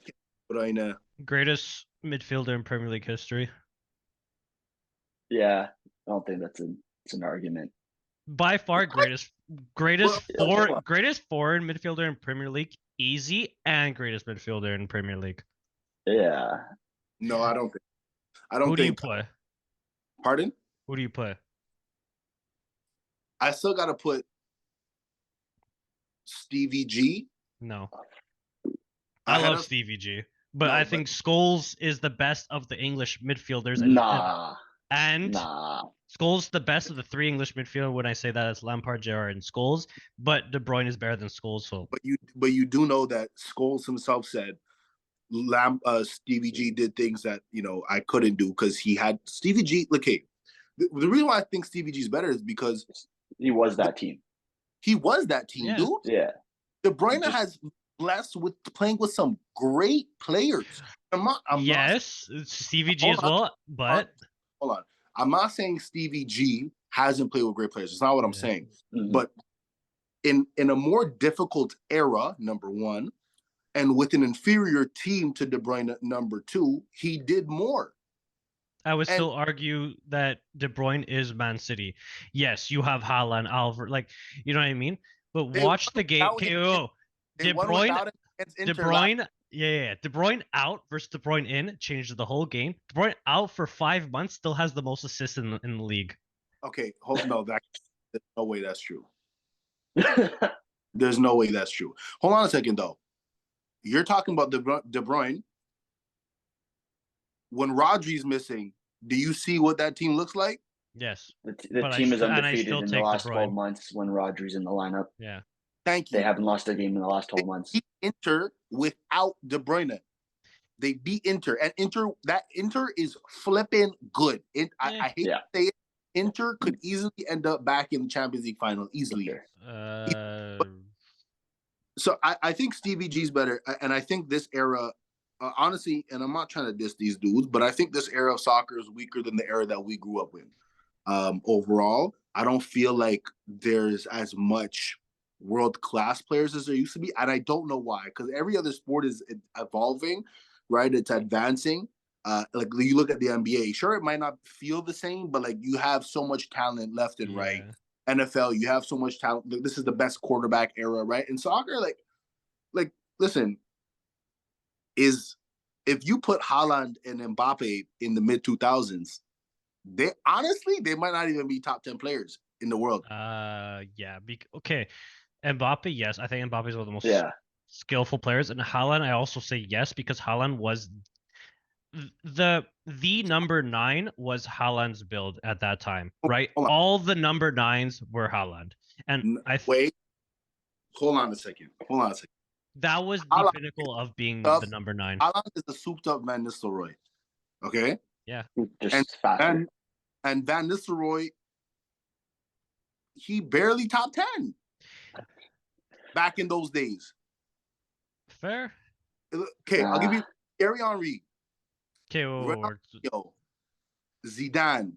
Greatest midfielder in Premier League history. Yeah, I don't think it's an argument. By far greatest foreign midfielder in Premier League, easy, and greatest midfielder in Premier League. Yeah. No, I don't think. Who do you play? Pardon? Who do you play? I still got to put Stevie G. No. I love Stevie G, but I think Scholes is the best of the English midfielders. And Scholes the best of the three English midfielders. When I say that, it's Lampard, Gerrard, and Scholes. But De Bruyne is better than Scholes. So, but you do know that Scholes himself said Stevie G did things that I couldn't do because he had Stevie G. Look, hey, the reason why I think Stevie G is better is because he was that team. He was that team, dude. Yeah. De Bruyne has blessed with playing with some great players. Stevie G as well, but hold on. I'm not saying Stevie G hasn't played with great players. It's not what I'm saying. Mm-hmm. But in a more difficult era, number one, and with an inferior team to De Bruyne, number two, he did more. I would still argue that De Bruyne is Man City. Yes, you have Haaland, Alvarez, like, you know what I mean? But watch the game. De Bruyne Yeah. De Bruyne out versus De Bruyne in changes the whole game. De Bruyne out for 5 months still has the most assists in the league. Okay, no, there's no way that's true. There's no way that's true. Hold on a second, though. You're talking about De Bruyne. When Rodri's missing, do you see what that team looks like? Yes. The team is undefeated in the last 12 months when Rodri's in the lineup. Yeah. Thank you. They haven't lost a game in the last 12 months. They beat Inter without De Bruyne. They beat Inter, and Inter is flipping good. I hate to say it. Inter could easily end up back in the Champions League final, easily. So I think Stevie G's better, and I think this era, honestly, and I'm not trying to diss these dudes, but I think this era of soccer is weaker than the era that we grew up in. Overall, I don't feel like there's as much world-class players as there used to be, and I don't know why, because every other sport is evolving, right? It's advancing. Like you look at the NBA, sure, it might not feel the same, but like you have so much talent left and right. NFL, you have so much talent. Like, this is the best quarterback era, right? In soccer, like listen, if you put Haaland and Mbappe in the mid 2000s, they might not even be top 10 players in the world. Okay. Mbappe, yes. I think Mbappe is one of the most skillful players. And Haaland, I also say yes, because Haaland was the number 9 was Haaland's build at that time, right? All the number 9s were Haaland. And hold on a second. That was the pinnacle of being the number 9. Haaland is the souped up Van Nistelrooy. Okay? Yeah. Just faster. And Van Nistelrooy, he barely top 10 back in those days. Fair. Okay, I'll give you Thierry Henry. Okay, Zidane.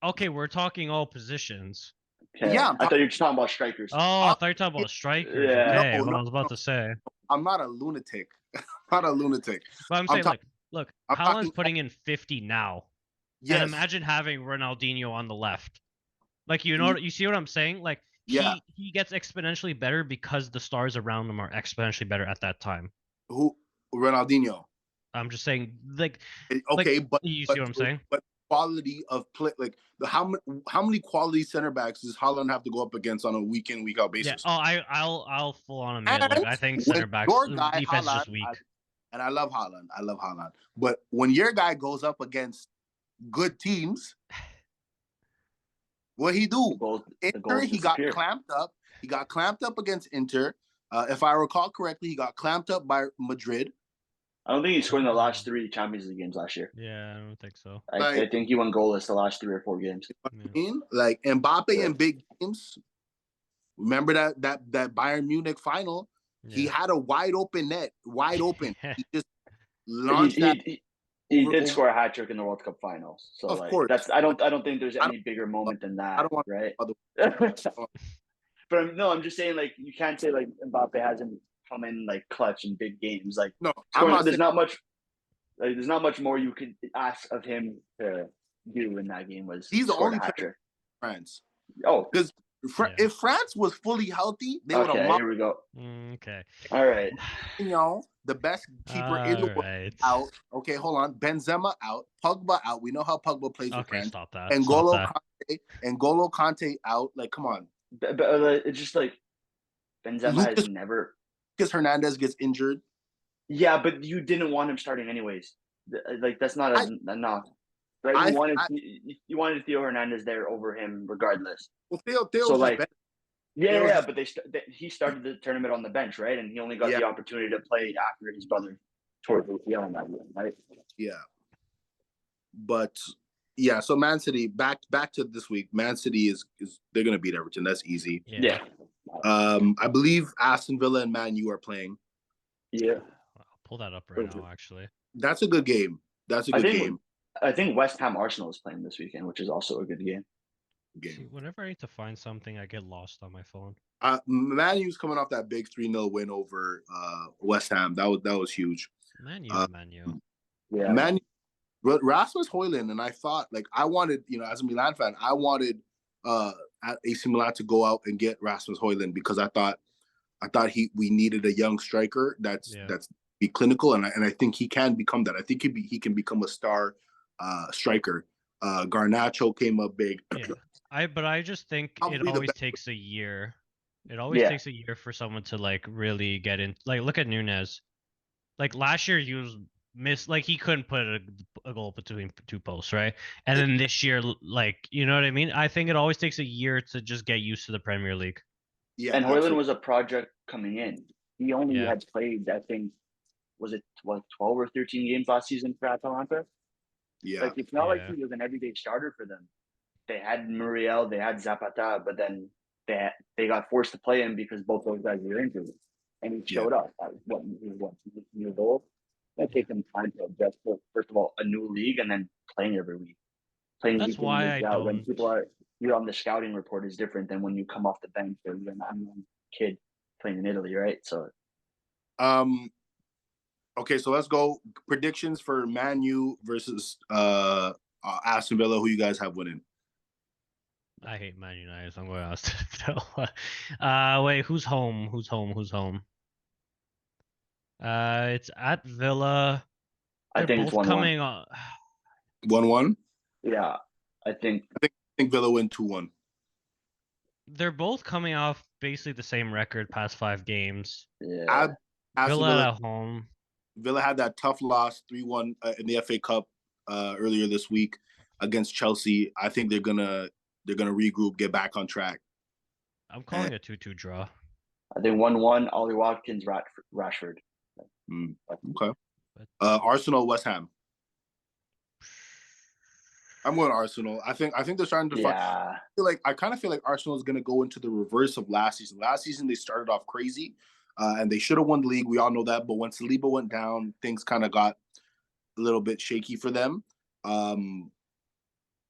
Okay, we're talking all positions. Okay. Yeah, I thought you were just talking about strikers. Oh, I thought you were talking about strikers. Yeah. Okay, what I was about to say. I'm not a lunatic. But I'm saying, look, Haaland's putting in 50 now. Yes. And imagine having Ronaldinho on the left. Like, you see what I'm saying? Like, he gets exponentially better because the stars around him are exponentially better at that time. Who? Ronaldinho. I'm just saying, like, okay, but you see what I'm saying? But quality of play, like how many quality center backs does Haaland have to go up against on a week in, week out basis? Yeah. Oh, I'll full on admit. Like, I think center backs defense is just weak. And I love Haaland. But when your guy goes up against good teams, what he do? Inter, he got clamped up. He got clamped up against Inter. If I recall correctly, he got clamped up by Madrid. I don't think he scored in the last 3 Champions League games last year. Yeah, I don't think so. I think he won goalless the last 3 or 4 games. Like Mbappe in big games. Remember that Bayern Munich final? Yeah. He had a wide open net, He just launched He did score a hat trick in the World Cup finals. So of course, I don't think there's any bigger moment than that. I don't want right. But I'm just saying, like, you can't say like Mbappe hasn't come in like clutch in big games. Like, no, there's not much. Like, there's not much more you could ask of him to do in that game. He's the only player in France. Oh, because if France was fully healthy, they would have. Okay, here we go. Okay. All right. The best keeper in the world out. Okay, hold on. Benzema out. Pogba out. We know how Pogba plays with France. Stop that. N'Golo Kante out. Like, come on. But it's just like Benzema has never. Because Hernandez gets injured. Yeah, but you didn't want him starting anyways. Like, that's not a knock. Right? You wanted Theo Hernandez there over him regardless. Well, Theo so like, but he started the tournament on the bench, right? And he only got the opportunity to play after his brother tore the ACL in that game, right? Yeah. But yeah, so Man City back to this week. Man City is they're gonna beat Everton. That's easy. Yeah. I believe Aston Villa and Man U are playing. Yeah. I'll pull that up right now. Actually, that's a good game. Game. I think West Ham Arsenal is playing this weekend, which is also a good game. See, whenever I need to find something, I get lost on my phone. Man U's coming off that big 3-0 win over West Ham. That was huge. Man U. Yeah. Man U, Rasmus Højlund, and I thought, like, I wanted, as a Milan fan, I wanted AC Milan to go out and get Rasmus Højlund because I thought I thought we needed a young striker that's Yeah. be clinical, and I think he can become that. I think he can become a star striker. Garnacho came up big. Yeah. I just think it Probably the always best. takes a year. It always Yeah. takes a year for someone to like really get in. Like look at Nunez. Like last year he was like he couldn't put a goal between two posts, right? And then this year, like you know what I mean? I think it always takes a year to just get used to the Premier League. Yeah, And Hoyland absolutely. was a project coming in. He only Yeah. had played, I think, was it like 12 or 13 games last season for Atalanta? Yeah, Like it's not like Yeah. he was an everyday starter for them. They had Muriel, they had Zapata, but then they got forced to play him because both those guys were injured, and he yeah, showed up. He was years old. It take him time to adjust to, first of all, a new league, and then playing every week, playing That's week in why week I out. When don't. people are you're on the scouting report is different than when you come off the bench or you're an unknown kid playing in Italy, right? So okay, so let's go predictions for Man U versus Aston Villa. Who you guys have winning? I hate Man United, so I'm going to Aston Villa. Wait, who's home? Who's home? Who's home? It's at Villa. I They're think it's both 1-1. coming on. 1-1. Yeah, I think I think Villa win 2-1. They're both coming off basically the same record past 5 games. yeah. Aston Villa Villa. at home. Villa had that tough loss 3-1 in the FA Cup earlier this week against Chelsea. I think they're gonna regroup, get back on track. I'm calling a 2-2 draw. I think 1-1. Ollie Watkins, Rashford. Okay. But Arsenal, West Ham. I'm going Arsenal. I think they're starting to find. Yeah, I kind of feel like Arsenal is going to go into the reverse of last season. Last season they started off crazy, and they should have won the league. We all know that. But when Saliba went down, things kind of got a little bit shaky for them.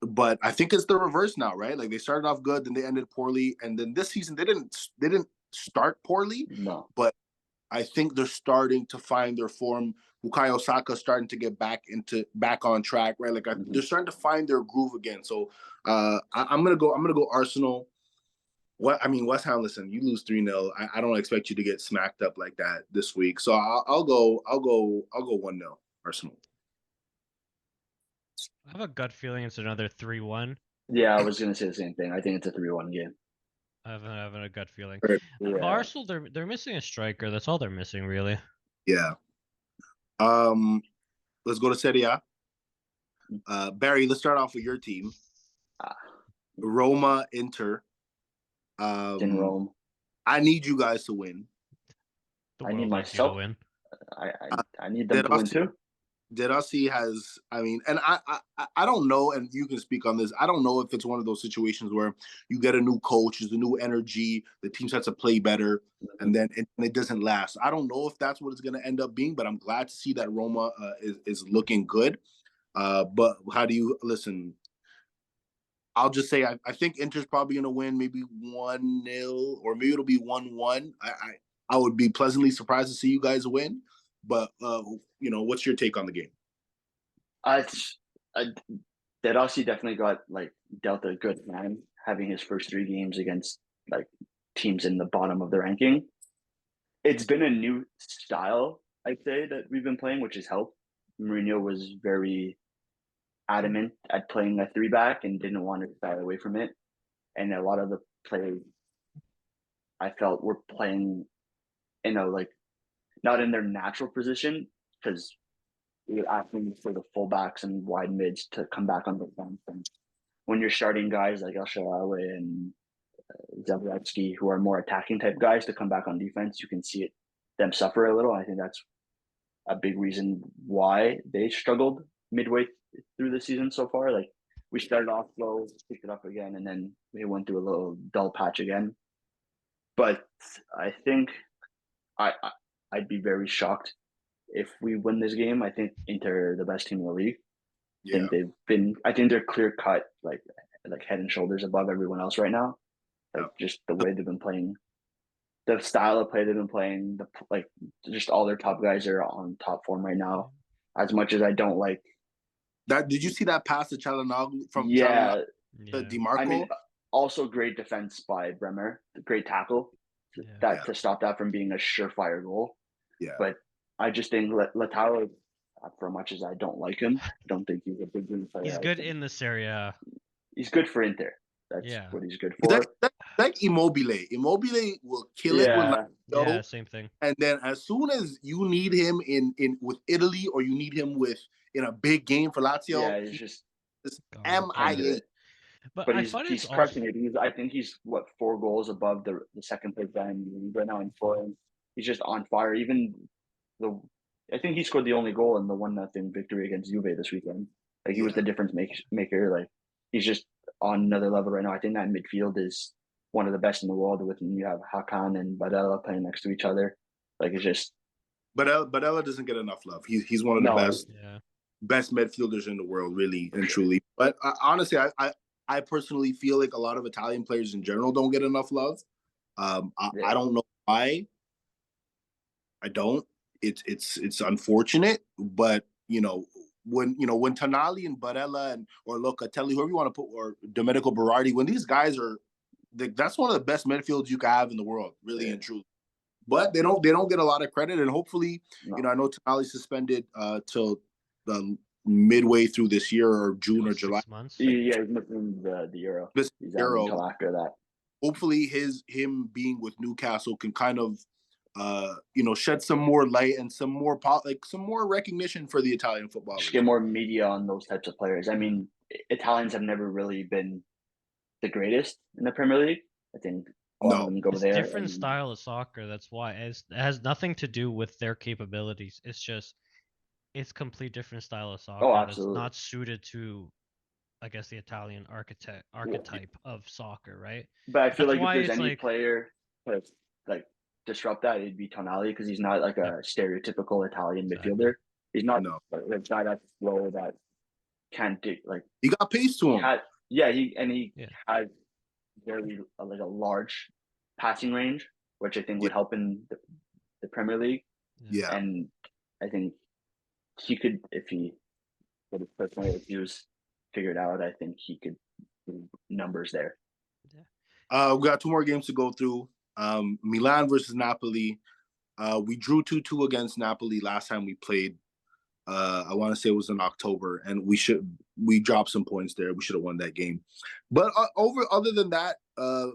But I think it's the reverse now, right? Like they started off good, then they ended poorly, and then this season they didn't start poorly, no. but I think they're starting to find their form. Bukayo Saka starting to get back on track, right? Like they're starting to find their groove again. So I'm gonna go Arsenal. West Ham. Listen, you lose 3-0. I don't expect you to get smacked up like that this week. So I'll go 1-0 Arsenal. I have a gut feeling it's another 3-1. Yeah, I was gonna say the same thing. I think it's a 3-1 game. I have a gut feeling. Right. But Yeah. Arsenal, they're missing a striker. That's all they're missing, really. Yeah. Let's go to Serie A. Barry, let's start off with your team. Roma, Inter. In Rome. I need you guys to win. The I need world needs you to myself. win. I need them to win too. De Rossi has, and I don't know, and you can speak on this. I don't know if it's one of those situations where you get a new coach, there's a new energy, the team starts to play better, and then it doesn't last. I don't know if that's what it's going to end up being, but I'm glad to see that Roma is looking good. But how do you listen? I'll just say I think Inter's probably going to win, maybe 1-0, or maybe it'll be 1-1. I would be pleasantly surprised to see you guys win. But what's your take on the game? De Rossi definitely got dealt a good hand having his first 3 games against teams in the bottom of the ranking. It's been a new style, I'd say, that we've been playing, which has helped. Mourinho was very adamant at playing a 3-back and didn't want to shy away from it. And a lot of the players I felt were playing not in their natural position, because you're asking for the fullbacks and wide mids to come back on the defense. And when you're starting guys like El Shaarawy and Zabletsky, who are more attacking type guys, to come back on defense, you can see them suffer a little. I think that's a big reason why they struggled midway through the season so far. Like we started off slow, picked it up again, and then we went through a little dull patch again. But I think I'd be very shocked if we win this game. I think Inter are the best team in the league. Yeah. I think they're clear cut, like head and shoulders above everyone else right now. Just the way they've been playing, the style of play they've been playing, just all their top guys are on top form right now. As much as I don't like that, did you see that pass to Çalhanoğlu from yeah, to DiMarco? also great defense by Bremer, great tackle. Yeah. to stop that from being a surefire goal. Yeah. But I just think Lautaro, for much as I don't like him, I don't think he's a big wing player. He's good in this area. He's good for Inter. That's Yeah. what he's good He's for. like Immobile. Immobile will kill it with Yeah. Yeah, same thing. and then as soon as you need him in with Italy or you need him in a big game for Lazio, Yeah, he's just Can't do MIA. it. But But I he's find it's crushing also it. I think he's 4 goals above the second place guy in the league right now in scoring. He's just on fire. Even the I think he scored the only goal in the 1-0 victory against Juve this weekend. Like he was the difference maker. Like he's just on another level right now. I think that midfield is one of the best in the world. With you have Hakan and Badella playing next to each other. Like it's just. But Ella doesn't get enough love. He's one of the best midfielders in the world, really and truly. But honestly, I personally feel like a lot of Italian players in general don't get enough love. I don't know why. I don't. It's unfortunate, but when Tonali and Barella or Locatelli, whoever you want to put, or Domenico Berardi, when these guys are, that's one of the best midfields you can have in the world, really and truly. But they don't get a lot of credit, and hopefully, I know Tonali's suspended till the midway through this year or June or July. 6 months. Yeah, he's missing the Euro. He's out until after that. Hopefully, him being with Newcastle can kind of shed some more light and some more recognition for the Italian football. Just get more media on those types of players. I mean, Italians have never really been the greatest in the Premier League. I think a lot of them go it's there. Different style of soccer. That's why it has nothing to do with their capabilities. It's just it's complete different style of soccer that's not suited to, I guess, the Italian archetype of soccer, right? But I feel like if there's any player to like disrupt that, it'd be Tonali because he's not like a stereotypical Italian midfielder. He's not a guy that's slow that can't do like. He got pace to him. He has very like a large passing range, which I think would help in the Premier League. Yeah, and I think he could, if he would have personally views figured out, I think he could do numbers there. We got 2 more games to go through. Milan versus Napoli. We drew 2-2 against Napoli last time we played. I want to say it was in October, and we dropped some points there. We should have won that game. But other than that,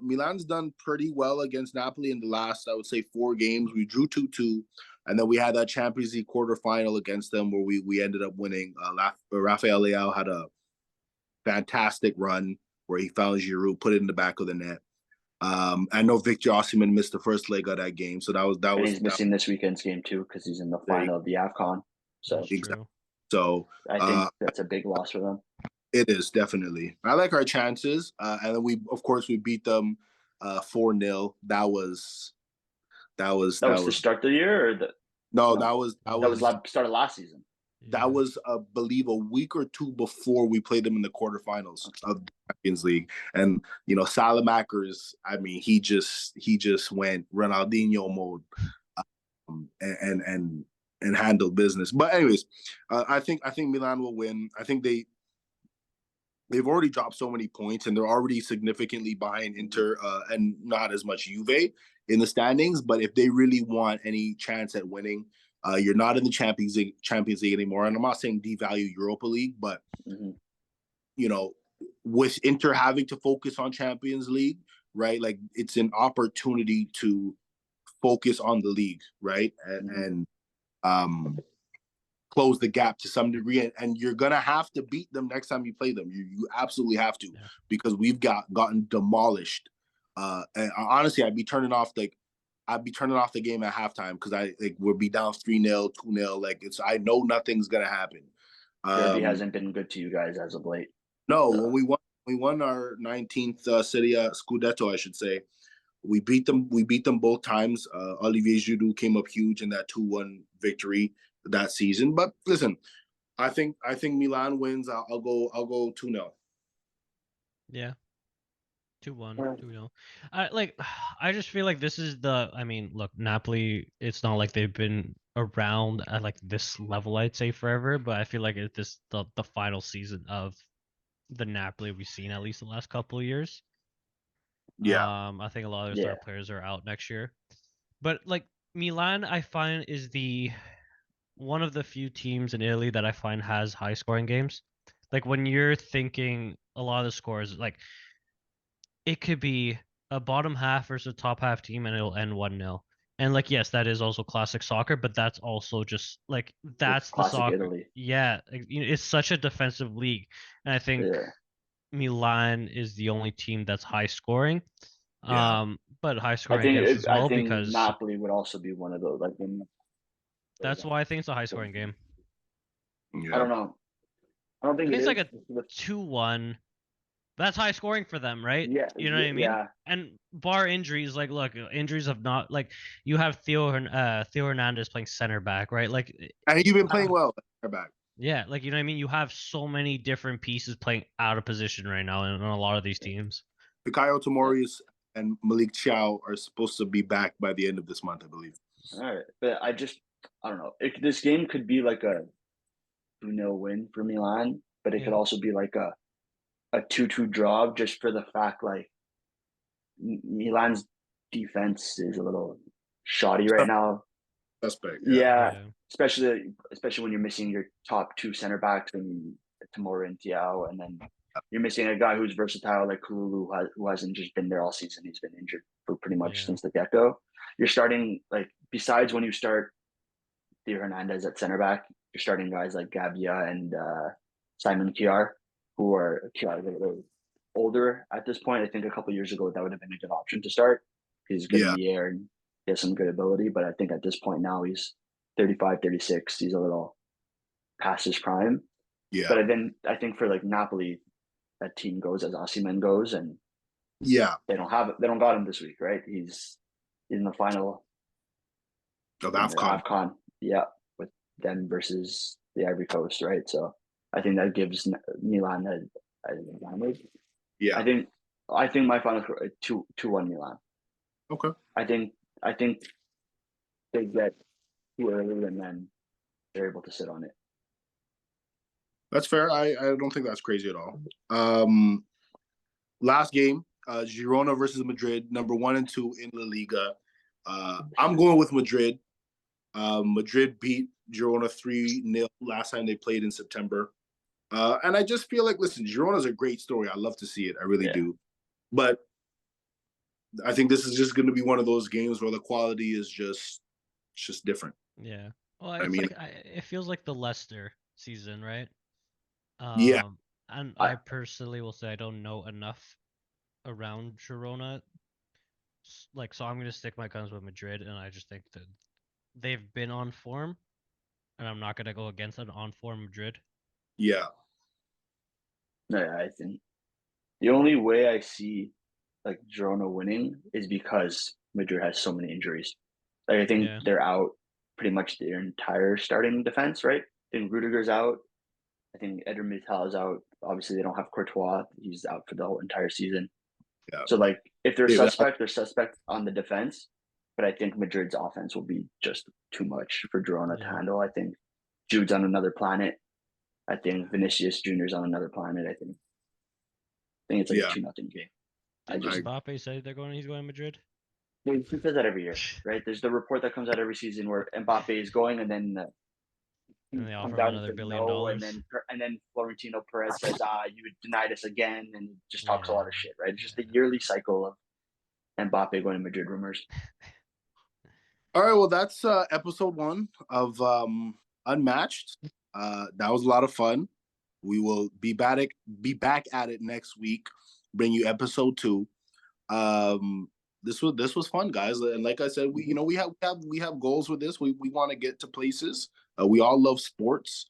Milan's done pretty well against Napoli in the last, I would say, 4 games. We drew 2-2, and then we had that Champions League quarterfinal against them where we ended up winning. Rafael Leao had a fantastic run where he found Giroud, put it in the back of the net. I know Victor Osimhen missed the first leg of that game, so that was. He's missing this weekend's game too because he's in the final of the AFCON. So exactly. So I think that's a big loss for them. It is definitely. I like our chances, and then we beat them 4-0. That was the start of the year, or that was start of last season. That was, I believe, a week or 2 before we played them in the quarterfinals of the Champions League. And Salamakers, I mean, he just went Ronaldinho mode, and handled business. But anyways, I think Milan will win. I think they've already dropped so many points, and they're already significantly behind Inter and not as much Juve in the standings. But if they really want any chance at winning, you're not in the Champions League anymore. And I'm not saying devalue Europa League, but with Inter having to focus on Champions League, right? Like it's an opportunity to focus on the league, right? And close the gap to some degree, and you're gonna have to beat them next time you play them. You absolutely have to, because we've gotten demolished. And honestly, I'd be turning off the game at halftime because we'll be down 3-0, 2-0. Like I know nothing's gonna happen. Derby hasn't been good to you guys as of late. No, when we won our 19th Serie A Scudetto, I should say. We beat them both times. Olivier Giroud came up huge in that 2-1 victory that season. But listen, I think Milan wins. I'll go 2-0. Yeah. 2-1, 2-0. I just feel like this is look, Napoli, it's not like they've been around at like this level, I'd say, forever, but I feel like it's the final season of the Napoli we've seen at least the last couple of years. Yeah. I think a lot of their Yeah. star players are out next year. But like Milan, I find is the one of the few teams in Italy that I find has high scoring games. Like when you're thinking a lot of the scores, like it could be a bottom half versus a top half team and it'll end 1-0. And like yes, that is also classic soccer, but that's also just like that's the Classic soccer. Italy. Yeah, it's such a defensive league. And I think Yeah. Milan is the only team that's high scoring. Yeah. But high scoring against as I well think because Napoli would also be one of those. Like, that's why I think it's a high scoring game. I Yeah. don't know. I don't I think think it it's like is. a 2-1. That's high scoring for them, right? Yeah, You know what I mean? yeah. And bar injuries, like look, injuries have not like you have Theo Hernandez playing center back, right? Like And you've been playing well at back. yeah, like you know what I mean? You have so many different pieces playing out of position right now in a lot of these teams. Fikayo Tomorius and Malik Chow are supposed to be back by the end of this month, I believe. All right, but I don't know. This game could be like a 2-0 win for Milan, but it could also be like a 2-2 draw, just for the fact like Milan's defense is a little shoddy right now. Suspect, Yeah, Yeah. especially when you're missing your top two center backs and Tamora and Thiago, and then you're missing a guy who's versatile like Kululu, who hasn't just been there all season. He's been injured for pretty much since the get go. You're starting like besides when you start Theo Hernandez at center back, you're starting guys like Gabia and Simon Kiar, who are older at this point. I think a couple years ago that would have been a good option to start. He's good in the air and he has some good ability, but I think at this point now he's 35, 36. He's a little past his prime. Yeah. But then I think for like Napoli, that team goes as Osimhen goes, and yeah, they don't got him this week, right? He's in the final of AFCON. AFCON, yeah, with them versus the Ivory Coast, right? So I think that gives Milan an advantage. Yeah. I think my final score 2-1 Milan. Okay. I think they get too early and then they're able to sit on it. That's fair. I don't think that's crazy at all. Last game, Girona versus Madrid, number 1 and 2 in La Liga. I'm going with Madrid. Madrid beat Girona 3-0 last time they played in September. And I just feel like, listen, Girona's a great story. I love to see it. I really do. But I think this is just going to be one of those games where the quality is just different. Yeah. Well, it's like it feels like the Leicester season, right? Yeah. And I personally will say I don't know enough around Girona. Like, so I'm going to stick my guns with Madrid, and I just think that they've been on form, and I'm not going to go against an on form Madrid. Yeah. No, I think the only way I see like Girona winning is because Madrid has so many injuries. Like I think they're out pretty much their entire starting defense, right? I think Rudiger's out. I think Eder Militao is out. Obviously, they don't have Courtois. He's out for the whole entire season. Yeah. So, like, if they're suspect, they're suspect on the defense. But I think Madrid's offense will be just too much for Girona to handle. I think Jude's on another planet. I think Vinicius Jr.'s on another planet. I think it's like a 2-0 game. Mbappe said he's going to Madrid. He says that every year, right? There's the report that comes out every season where Mbappe is going, and then and they offer him another $1 billion. And then Florentino Perez says, you denied us again, and just talks a lot of shit, right? It's just the yearly cycle of Mbappe going to Madrid rumors. All right, well, that's episode 1 of Unmatched. That was a lot of fun. We will be back at it next week. Bring you episode 2. This was fun, guys, and like I said, we have goals with this. We want to get to places. We all love sports,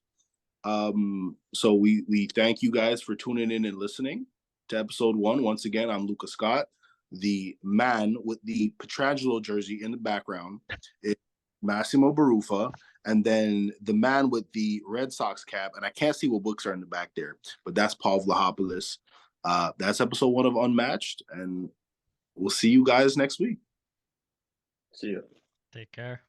so we thank you guys for tuning in and listening to episode 1. Once again, I'm Luca Scott, the man with the Petrangelo jersey in the background. It's Massimo Baruffa, and then the man with the Red Sox cap, and I can't see what books are in the back there, but that's Paul Vlahopoulos. That's episode 1 of Unmatched, and we'll see you guys next week. See you. Take care.